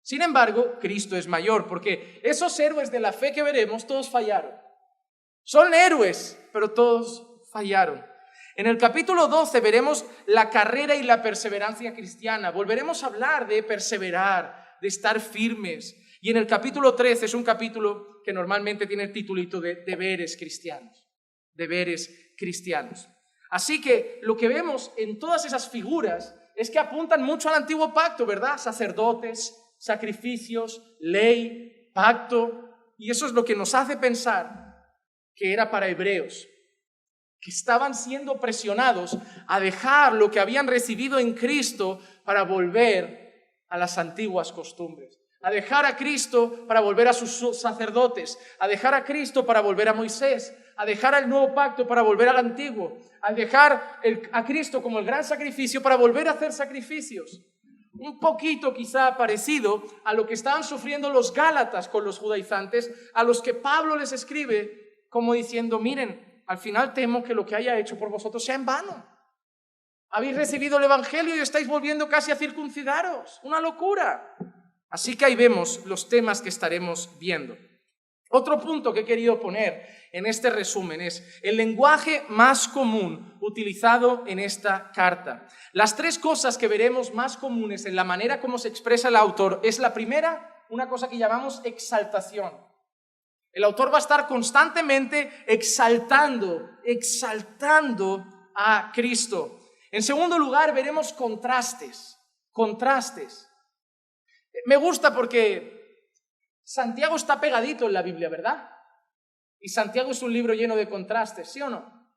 Sin embargo, Cristo es mayor, porque esos héroes de la fe que veremos, todos fallaron. Son héroes, pero todos fallaron. En el capítulo 12 veremos la carrera y la perseverancia cristiana. Volveremos a hablar de perseverar, de estar firmes. Y en el capítulo 13 es un capítulo que normalmente tiene el titulito de deberes cristianos. Deberes cristianos. Así que lo que vemos en todas esas figuras es que apuntan mucho al antiguo pacto, ¿verdad? Sacerdotes, sacrificios, ley, pacto. Y eso es lo que nos hace pensar que era para hebreos, que estaban siendo presionados a dejar lo que habían recibido en Cristo para volver a las antiguas costumbres. A dejar a Cristo para volver a sus sacerdotes, a dejar a Cristo para volver a Moisés, a dejar al nuevo pacto para volver al antiguo, a dejar a Cristo como el gran sacrificio para volver a hacer sacrificios. Un poquito quizá parecido a lo que estaban sufriendo los gálatas con los judaizantes, a los que Pablo les escribe como diciendo, miren, al final temo que lo que haya hecho por vosotros sea en vano. Habéis recibido el Evangelio y estáis volviendo casi a circuncidaros. Una locura. Así que ahí vemos los temas que estaremos viendo. Otro punto que he querido poner en este resumen es el lenguaje más común utilizado en esta carta. Las 3 cosas que veremos más comunes en la manera como se expresa el autor es la primera, una cosa que llamamos exaltación. El autor va a estar constantemente exaltando a Cristo. En segundo lugar, veremos contrastes. Me gusta porque Santiago está pegadito en la Biblia, ¿verdad? Y Santiago es un libro lleno de contrastes, ¿sí o no?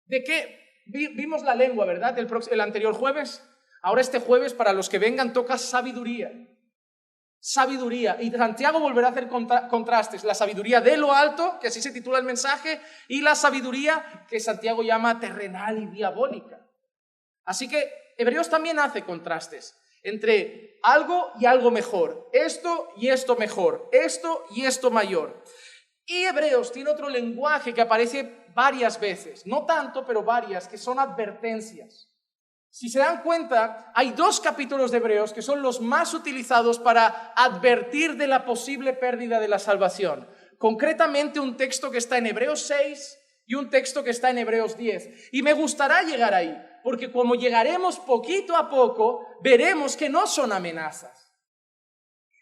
¿De qué? Vimos la lengua, ¿verdad? El anterior jueves. Ahora este jueves, para los que vengan, toca sabiduría. Sabiduría. Y Santiago volverá a hacer contrastes. La sabiduría de lo alto, que así se titula el mensaje, y la sabiduría que Santiago llama terrenal y diabólica. Así que Hebreos también hace contrastes entre algo y algo mejor, esto y esto mejor, esto y esto mayor. Y Hebreos tiene otro lenguaje que aparece varias veces, no tanto, pero varias, que son advertencias. Si se dan cuenta, hay 2 capítulos de Hebreos que son los más utilizados para advertir de la posible pérdida de la salvación. concretamente un texto que está en Hebreos 6 y un texto que está en Hebreos 10. Y me gustará llegar ahí, porque como llegaremos poquito a poco, veremos que no son amenazas.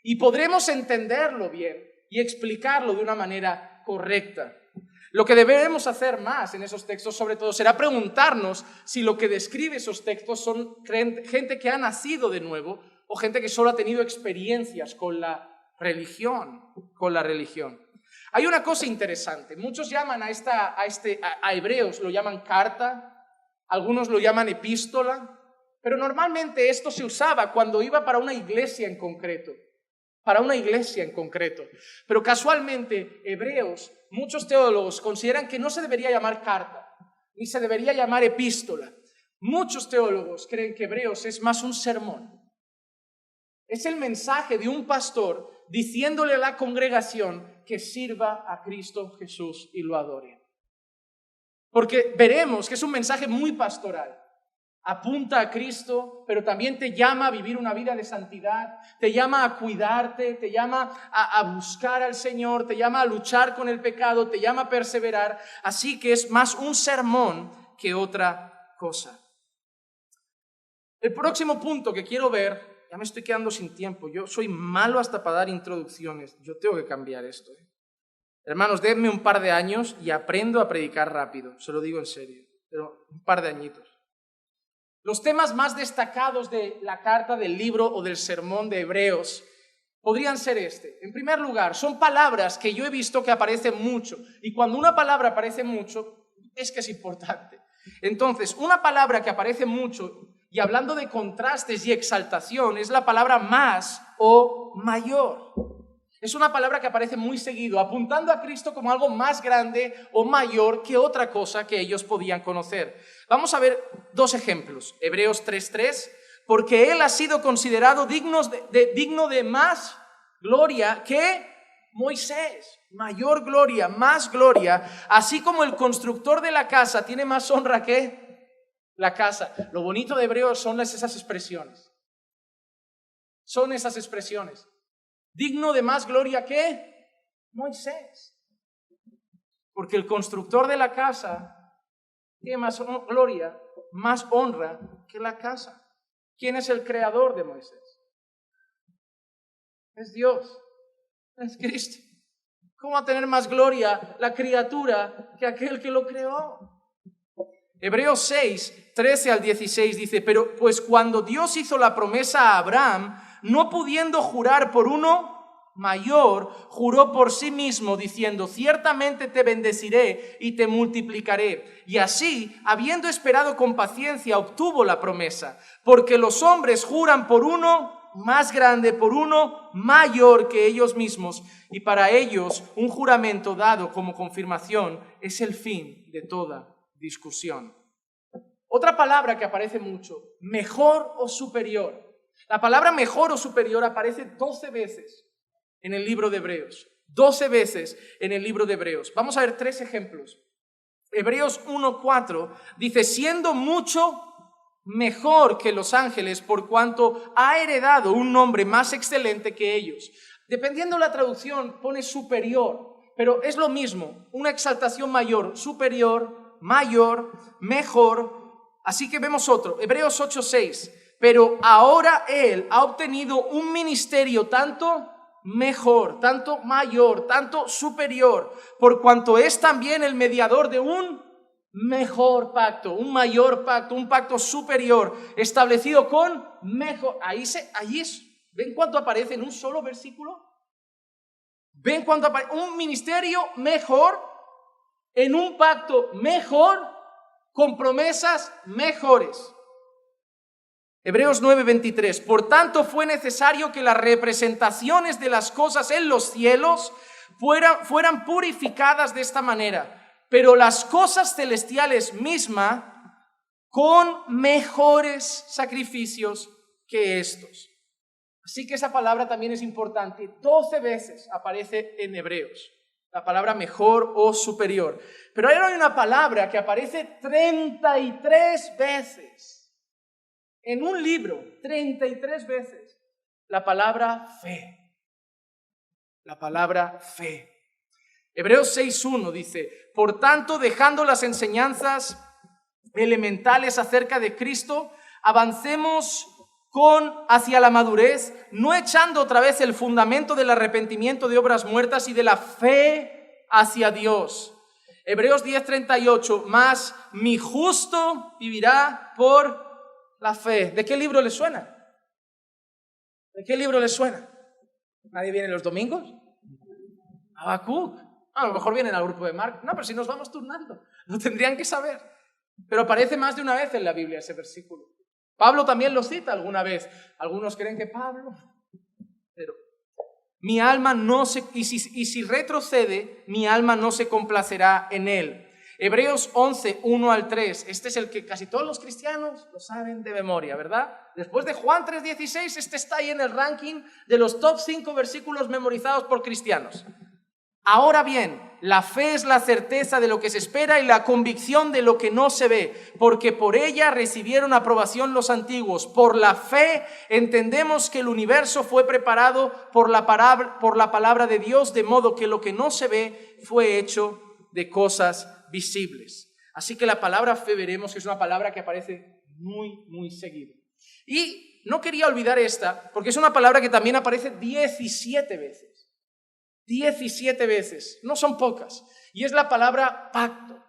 Y podremos entenderlo bien y explicarlo de una manera correcta. Lo que debemos hacer más en esos textos, sobre todo, será preguntarnos si lo que describe esos textos son gente que ha nacido de nuevo o gente que solo ha tenido experiencias con la religión. Hay una cosa interesante. Muchos llaman a Hebreos, lo llaman carta, algunos lo llaman epístola, pero normalmente esto se usaba cuando iba para una iglesia en concreto. Pero casualmente, Hebreos, muchos teólogos consideran que no se debería llamar carta, ni se debería llamar epístola. Muchos teólogos creen que Hebreos es más un sermón. Es el mensaje de un pastor diciéndole a la congregación que sirva a Cristo Jesús y lo adore. Porque veremos que es un mensaje muy pastoral. Apunta a Cristo, pero también te llama a vivir una vida de santidad, te llama a cuidarte, te llama a buscar al Señor, te llama a luchar con el pecado, te llama a perseverar. Así que es más un sermón que otra cosa. El próximo punto que quiero ver, ya me estoy quedando sin tiempo, yo soy malo hasta para dar introducciones, yo tengo que cambiar esto. Hermanos, denme un par de años y aprendo a predicar rápido, se lo digo en serio, pero un par de añitos. Los temas más destacados de la carta, del libro o del sermón de Hebreos podrían ser En primer lugar, son palabras que yo he visto que aparecen mucho. Y cuando una palabra aparece mucho, es que es importante. Entonces, una palabra que aparece mucho, y hablando de contrastes y exaltación, es la palabra más o mayor. Es una palabra que aparece muy seguido, apuntando a Cristo como algo más grande o mayor que otra cosa que ellos podían conocer. Vamos a ver dos ejemplos. Hebreos 3:3, porque Él ha sido considerado digno de más gloria que Moisés. Mayor gloria, más gloria, así como el constructor de la casa tiene más honra que la casa. Lo bonito de Hebreos son esas expresiones. Digno de más gloria que Moisés. Porque el constructor de la casa tiene más gloria, más honra que la casa. ¿Quién es el creador de Moisés? Es Dios, es Cristo. ¿Cómo va a tener más gloria la criatura que aquel que lo creó? Hebreos 6, 13 al 16 dice, pero pues cuando Dios hizo la promesa a Abraham, no pudiendo jurar por uno mayor, juró por sí mismo diciendo, ciertamente te bendeciré y te multiplicaré. Y así, habiendo esperado con paciencia, obtuvo la promesa, porque los hombres juran por uno más grande, por uno mayor que ellos mismos, y para ellos un juramento dado como confirmación es el fin de toda discusión. Otra palabra que aparece mucho, mejor o superior. La palabra mejor o superior aparece 12 veces en el libro de Hebreos. 12 veces en el libro de Hebreos. Vamos a ver 3 ejemplos. Hebreos 1:4 dice, siendo mucho mejor que los ángeles por cuanto ha heredado un nombre más excelente que ellos. Dependiendo de la traducción pone superior, pero es lo mismo, una exaltación mayor, superior, mayor, mejor. Así que vemos otro, Hebreos 8:6. Pero ahora Él ha obtenido un ministerio tanto mejor, tanto mayor, tanto superior, por cuanto es también el mediador de un mejor pacto, un mayor pacto, un pacto superior, establecido con mejor. ¿Ven cuánto aparece en un solo versículo? ¿Ven cuánto aparece? Un ministerio mejor, en un pacto mejor, con promesas mejores. Hebreos 9:23, por tanto fue necesario que las representaciones de las cosas en los cielos fueran purificadas de esta manera, pero las cosas celestiales mismas con mejores sacrificios que estos. Así que esa palabra también es importante. 12 veces aparece en Hebreos, la palabra mejor o superior. Pero ahora hay una palabra que aparece 33 veces. En un libro, 33 veces, la palabra fe. La palabra fe. Hebreos 6:1 dice, por tanto, dejando las enseñanzas elementales acerca de Cristo, avancemos hacia la madurez, no echando otra vez el fundamento del arrepentimiento de obras muertas y de la fe hacia Dios. Hebreos 10:38, mas mi justo vivirá por la fe. ¿De qué libro le suena? ¿De qué libro le suena? ¿Nadie viene los domingos? Habacuc. A lo mejor vienen al grupo de Mark. No, pero si nos vamos turnando, lo tendrían que saber. Pero aparece más de una vez en la Biblia ese versículo. Pablo también lo cita alguna vez. Algunos creen que Pablo, pero mi alma no se, y si retrocede, mi alma no se complacerá en él. Hebreos 11:1-3. Este es el que casi todos los cristianos lo saben de memoria, ¿verdad? Después de Juan 3:16, este está ahí en el ranking de los top 5 versículos memorizados por cristianos. Ahora bien, la fe es la certeza de lo que se espera y la convicción de lo que no se ve, porque por ella recibieron aprobación los antiguos. Por la fe entendemos que el universo fue preparado por la palabra de Dios, de modo que lo que no se ve fue hecho de cosas visibles. Así que la palabra fe veremos que es una palabra que aparece muy, muy seguido. Y no quería olvidar esta, porque es una palabra que también aparece 17 veces. 17 veces, no son pocas, y es la palabra pacto.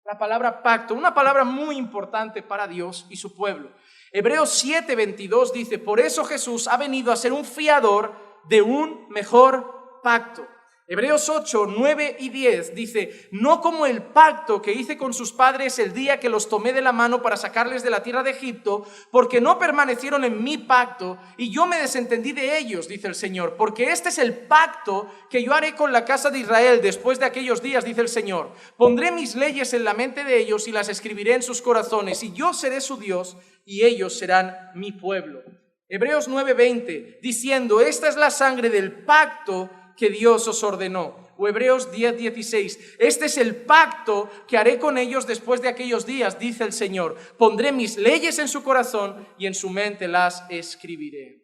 La palabra pacto, una palabra muy importante para Dios y su pueblo. Hebreos 7:22 dice, por eso Jesús ha venido a ser un fiador de un mejor pacto. Hebreos 8:9-10 dice, no como el pacto que hice con sus padres el día que los tomé de la mano para sacarles de la tierra de Egipto, porque no permanecieron en mi pacto y yo me desentendí de ellos, dice el Señor, porque este es el pacto que yo haré con la casa de Israel después de aquellos días, dice el Señor. Pondré mis leyes en la mente de ellos y las escribiré en sus corazones, y yo seré su Dios y ellos serán mi pueblo. Hebreos 9:20 diciendo, esta es la sangre del pacto que Dios os ordenó. O Hebreos 10:16, este es el pacto que haré con ellos después de aquellos días, dice el Señor. Pondré mis leyes en su corazón y en su mente las escribiré.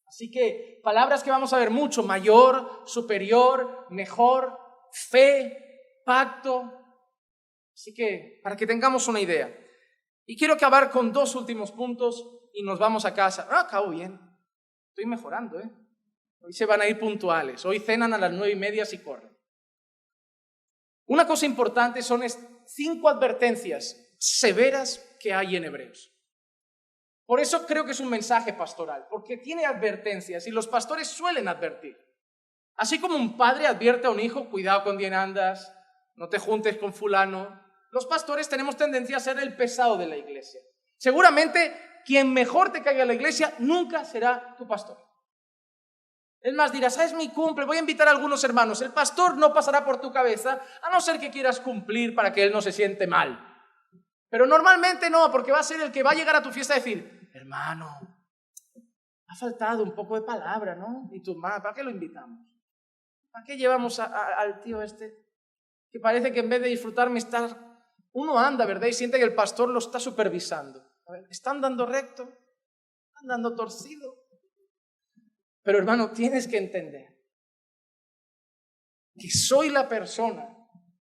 Así que palabras que vamos a ver mucho: mayor, superior, mejor, fe, pacto. Así que para que tengamos una idea. Y quiero acabar con 2 últimos puntos y nos vamos a casa. Acabo bien, estoy mejorando, Hoy se van a ir puntuales. Hoy cenan a las 9:30 y corren. Una cosa importante son 5 advertencias severas que hay en Hebreos. Por eso creo que es un mensaje pastoral, porque tiene advertencias y los pastores suelen advertir. Así como un padre advierte a un hijo, cuidado con quién andas, no te juntes con fulano. Los pastores tenemos tendencia a ser el pesado de la iglesia. Seguramente quien mejor te caiga en la iglesia nunca será tu pastor. Es más, dirás, es mi cumple, voy a invitar a algunos hermanos. El pastor no pasará por tu cabeza, a no ser que quieras cumplir para que él no se siente mal. Pero normalmente no, porque va a ser el que va a llegar a tu fiesta a decir, hermano, ha faltado un poco de palabra, ¿no? Y tu mamá, ¿para qué lo invitamos? ¿Para qué llevamos al tío este? Que parece que en vez de disfrutarme uno anda, ¿verdad? Y siente que el pastor lo está supervisando. A ver, ¿están dando recto? ¿Están dando torcido? Pero hermano, tienes que entender que soy la persona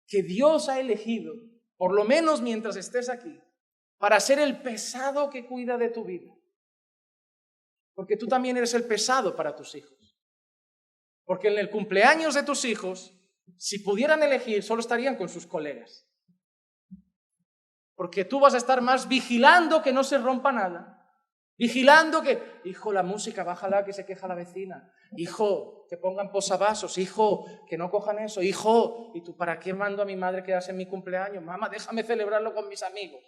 que Dios ha elegido, por lo menos mientras estés aquí, para ser el pesado que cuida de tu vida. Porque tú también eres el pesado para tus hijos. Porque en el cumpleaños de tus hijos, si pudieran elegir, solo estarían con sus colegas. Porque tú vas a estar más vigilando que no se rompa nada. Vigilando que, hijo, la música, bájala que se queja la vecina. Hijo, que pongan posavasos. Hijo, que no cojan eso. Hijo, ¿y tú para qué mando a mi madre quedarse en mi cumpleaños? Mamá, déjame celebrarlo con mis amigos.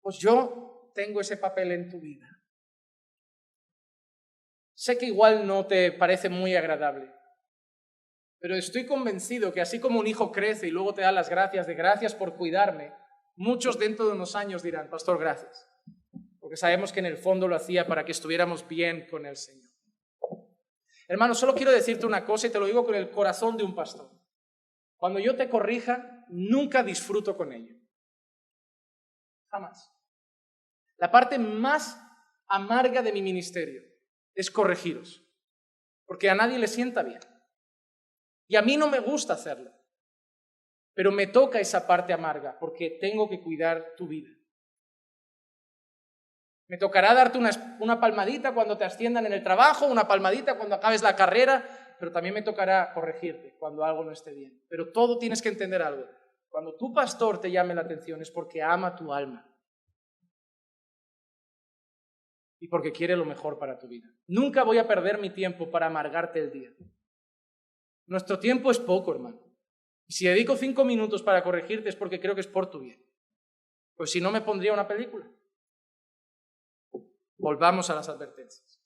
Pues yo tengo ese papel en tu vida. Sé que igual no te parece muy agradable, pero estoy convencido que así como un hijo crece y luego te da las gracias de gracias por cuidarme, muchos dentro de unos años dirán, pastor, gracias. Porque sabemos que en el fondo lo hacía para que estuviéramos bien con el Señor. Hermano, solo quiero decirte una cosa y te lo digo con el corazón de un pastor. Cuando yo te corrija, nunca disfruto con ello. Jamás. La parte más amarga de mi ministerio es corregiros, porque a nadie le sienta bien. Y a mí no me gusta hacerlo. Pero me toca esa parte amarga porque tengo que cuidar tu vida. Me tocará darte una palmadita cuando te asciendan en el trabajo, una palmadita cuando acabes la carrera, pero también me tocará corregirte cuando algo no esté bien. Pero todo tienes que entender algo. Cuando tu pastor te llame la atención es porque ama tu alma y porque quiere lo mejor para tu vida. Nunca voy a perder mi tiempo para amargarte el día. Nuestro tiempo es poco, hermano. Y si dedico 5 minutos para corregirte es porque creo que es por tu bien. Pues si no, me pondría una película. Volvamos a las advertencias.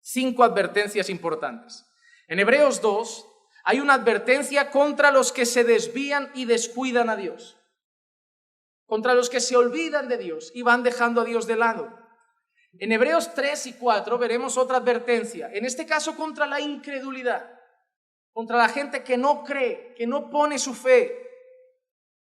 5 advertencias importantes. En Hebreos 2 hay una advertencia contra los que se desvían y descuidan a Dios. Contra los que se olvidan de Dios y van dejando a Dios de lado. En Hebreos 3 y 4 veremos otra advertencia, en este caso contra la incredulidad, contra la gente que no cree, que no pone su fe.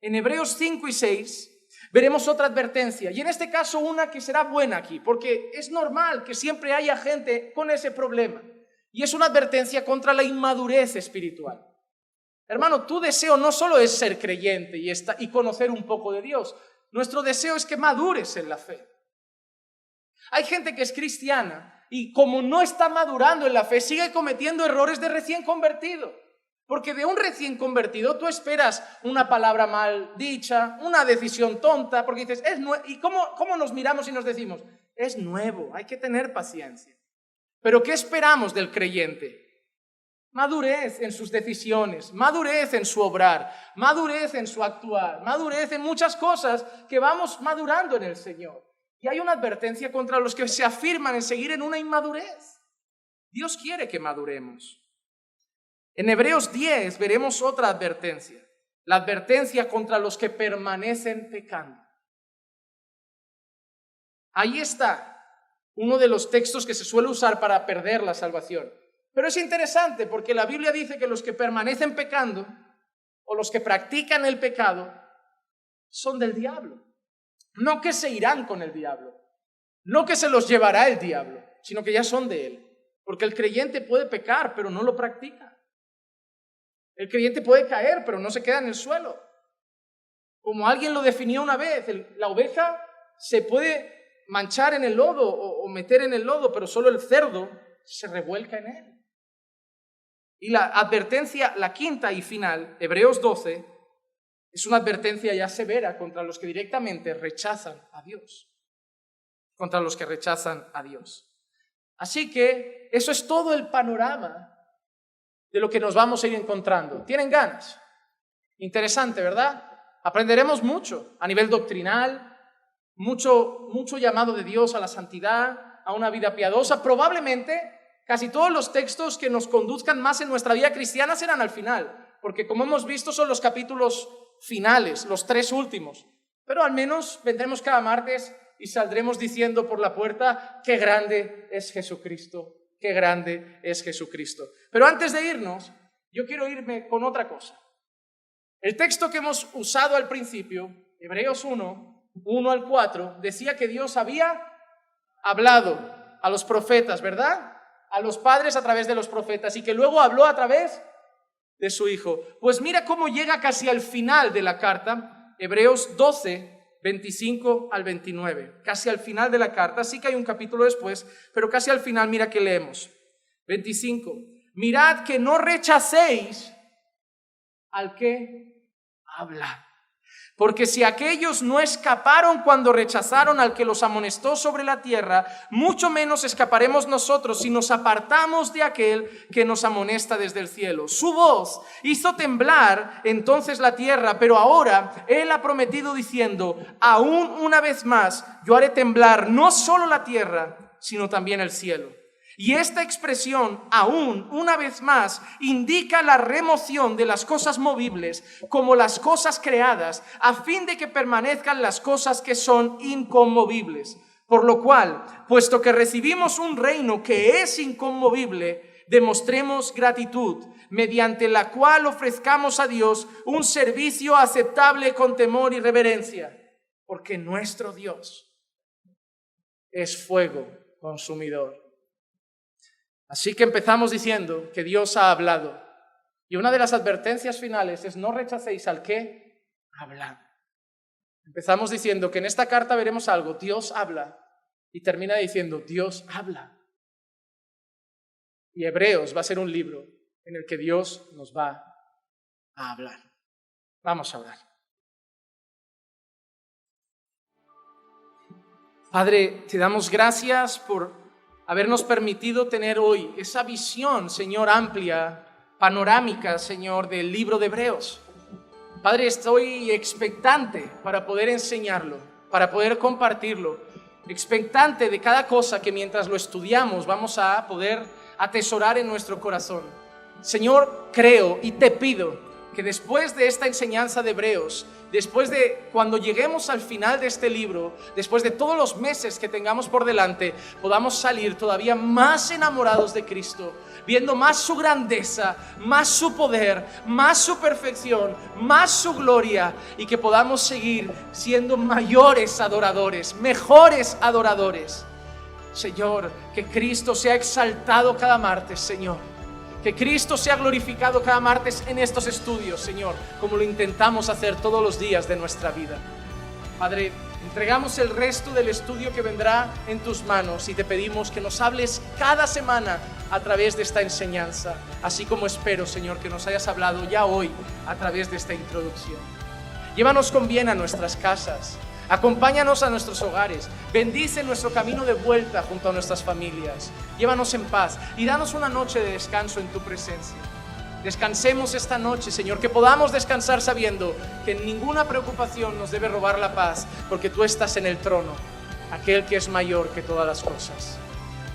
En Hebreos 5 y 6 veremos otra advertencia, y en este caso una que será buena aquí, porque es normal que siempre haya gente con ese problema, y es una advertencia contra la inmadurez espiritual. Hermano, tu deseo no solo es ser creyente y conocer un poco de Dios, nuestro deseo es que madures en la fe. Hay gente que es cristiana y como no está madurando en la fe, sigue cometiendo errores de recién convertido. Porque de un recién convertido tú esperas una palabra mal dicha, una decisión tonta, porque dices, ¿y cómo nos miramos y nos decimos? Es nuevo, hay que tener paciencia. Pero ¿qué esperamos del creyente? Madurez en sus decisiones, madurez en su obrar, madurez en su actuar, madurez en muchas cosas que vamos madurando en el Señor. Y hay una advertencia contra los que se afirman en seguir en una inmadurez. Dios quiere que maduremos. En Hebreos 10 veremos otra advertencia, la advertencia contra los que permanecen pecando. Ahí está uno de los textos que se suele usar para perder la salvación. Pero es interesante porque la Biblia dice que los que permanecen pecando o los que practican el pecado son del diablo. No que se irán con el diablo, no que se los llevará el diablo, sino que ya son de él. Porque el creyente puede pecar, pero no lo practica. El creyente puede caer, pero no se queda en el suelo. Como alguien lo definió una vez, la oveja se puede manchar en el lodo o meter en el lodo, pero solo el cerdo se revuelca en él. Y la advertencia, la quinta y final, Hebreos 12, es una advertencia ya severa contra los que directamente rechazan a Dios. Contra los que rechazan a Dios. Así que eso es todo el panorama de lo que nos vamos a ir encontrando. ¿Tienen ganas? Interesante, ¿verdad? Aprenderemos mucho a nivel doctrinal, mucho llamado de Dios a la santidad, a una vida piadosa. Probablemente casi todos los textos que nos conduzcan más en nuestra vida cristiana serán al final, porque como hemos visto son los capítulos finales, los 3 últimos. Pero al menos vendremos cada martes y saldremos diciendo por la puerta, qué grande es Jesucristo. Qué grande es Jesucristo. Pero antes de irnos, yo quiero irme con otra cosa. El texto que hemos usado al principio, Hebreos 1 al 4, decía que Dios había hablado a los profetas, ¿verdad? A los padres a través de los profetas y que luego habló a través de su Hijo. Pues mira cómo llega casi al final de la carta, Hebreos 12, 25 al 29, casi al final de la carta, sí que hay un capítulo después, pero casi al final mira que leemos. 25, mirad que no rechacéis al que habla, porque si aquellos no escaparon cuando rechazaron al que los amonestó sobre la tierra, mucho menos escaparemos nosotros si nos apartamos de aquel que nos amonesta desde el cielo. Su voz hizo temblar entonces la tierra, pero ahora Él ha prometido diciendo, aún una vez más yo haré temblar no solo la tierra, sino también el cielo. Y esta expresión, aún una vez más, indica la remoción de las cosas movibles como las cosas creadas, a fin de que permanezcan las cosas que son inconmovibles. Por lo cual, puesto que recibimos un reino que es inconmovible, demostremos gratitud, mediante la cual ofrezcamos a Dios un servicio aceptable con temor y reverencia, porque nuestro Dios es fuego consumidor. Así que empezamos diciendo que Dios ha hablado Y una de las advertencias finales es: no rechacéis al que habla. Empezamos diciendo que en esta carta veremos algo: Dios habla. Y termina diciendo: Dios habla. Y Hebreos va a ser un libro en el que Dios nos va a hablar. Vamos a orar. Padre, te damos gracias por habernos permitido tener hoy esa visión, Señor, amplia, panorámica, Señor, del libro de Hebreos. Padre, estoy expectante para poder enseñarlo, para poder compartirlo, expectante de cada cosa que mientras lo estudiamos vamos a poder atesorar en nuestro corazón. Señor, creo y te pido que después de esta enseñanza de Hebreos, después de cuando lleguemos al final de este libro, después de todos los meses que tengamos por delante, podamos salir todavía más enamorados de Cristo, viendo más su grandeza, más su poder, más su perfección, más su gloria, y que podamos seguir siendo mayores adoradores, mejores adoradores. Señor, que Cristo sea exaltado cada martes, Señor. Que Cristo sea glorificado cada martes en estos estudios, Señor, como lo intentamos hacer todos los días de nuestra vida. Padre, entregamos el resto del estudio que vendrá en tus manos y te pedimos que nos hables cada semana a través de esta enseñanza, así como espero, Señor, que nos hayas hablado ya hoy a través de esta introducción. Llévanos con bien a nuestras casas. Acompáñanos a nuestros hogares, bendice nuestro camino de vuelta junto a nuestras familias, llévanos en paz y danos una noche de descanso en tu presencia. Descansemos esta noche, Señor, que podamos descansar sabiendo que ninguna preocupación nos debe robar la paz, porque tú estás en el trono, aquel que es mayor que todas las cosas.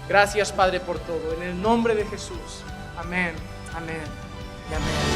Gracias, Padre, por todo, en el nombre de Jesús. Amén, amén y amén.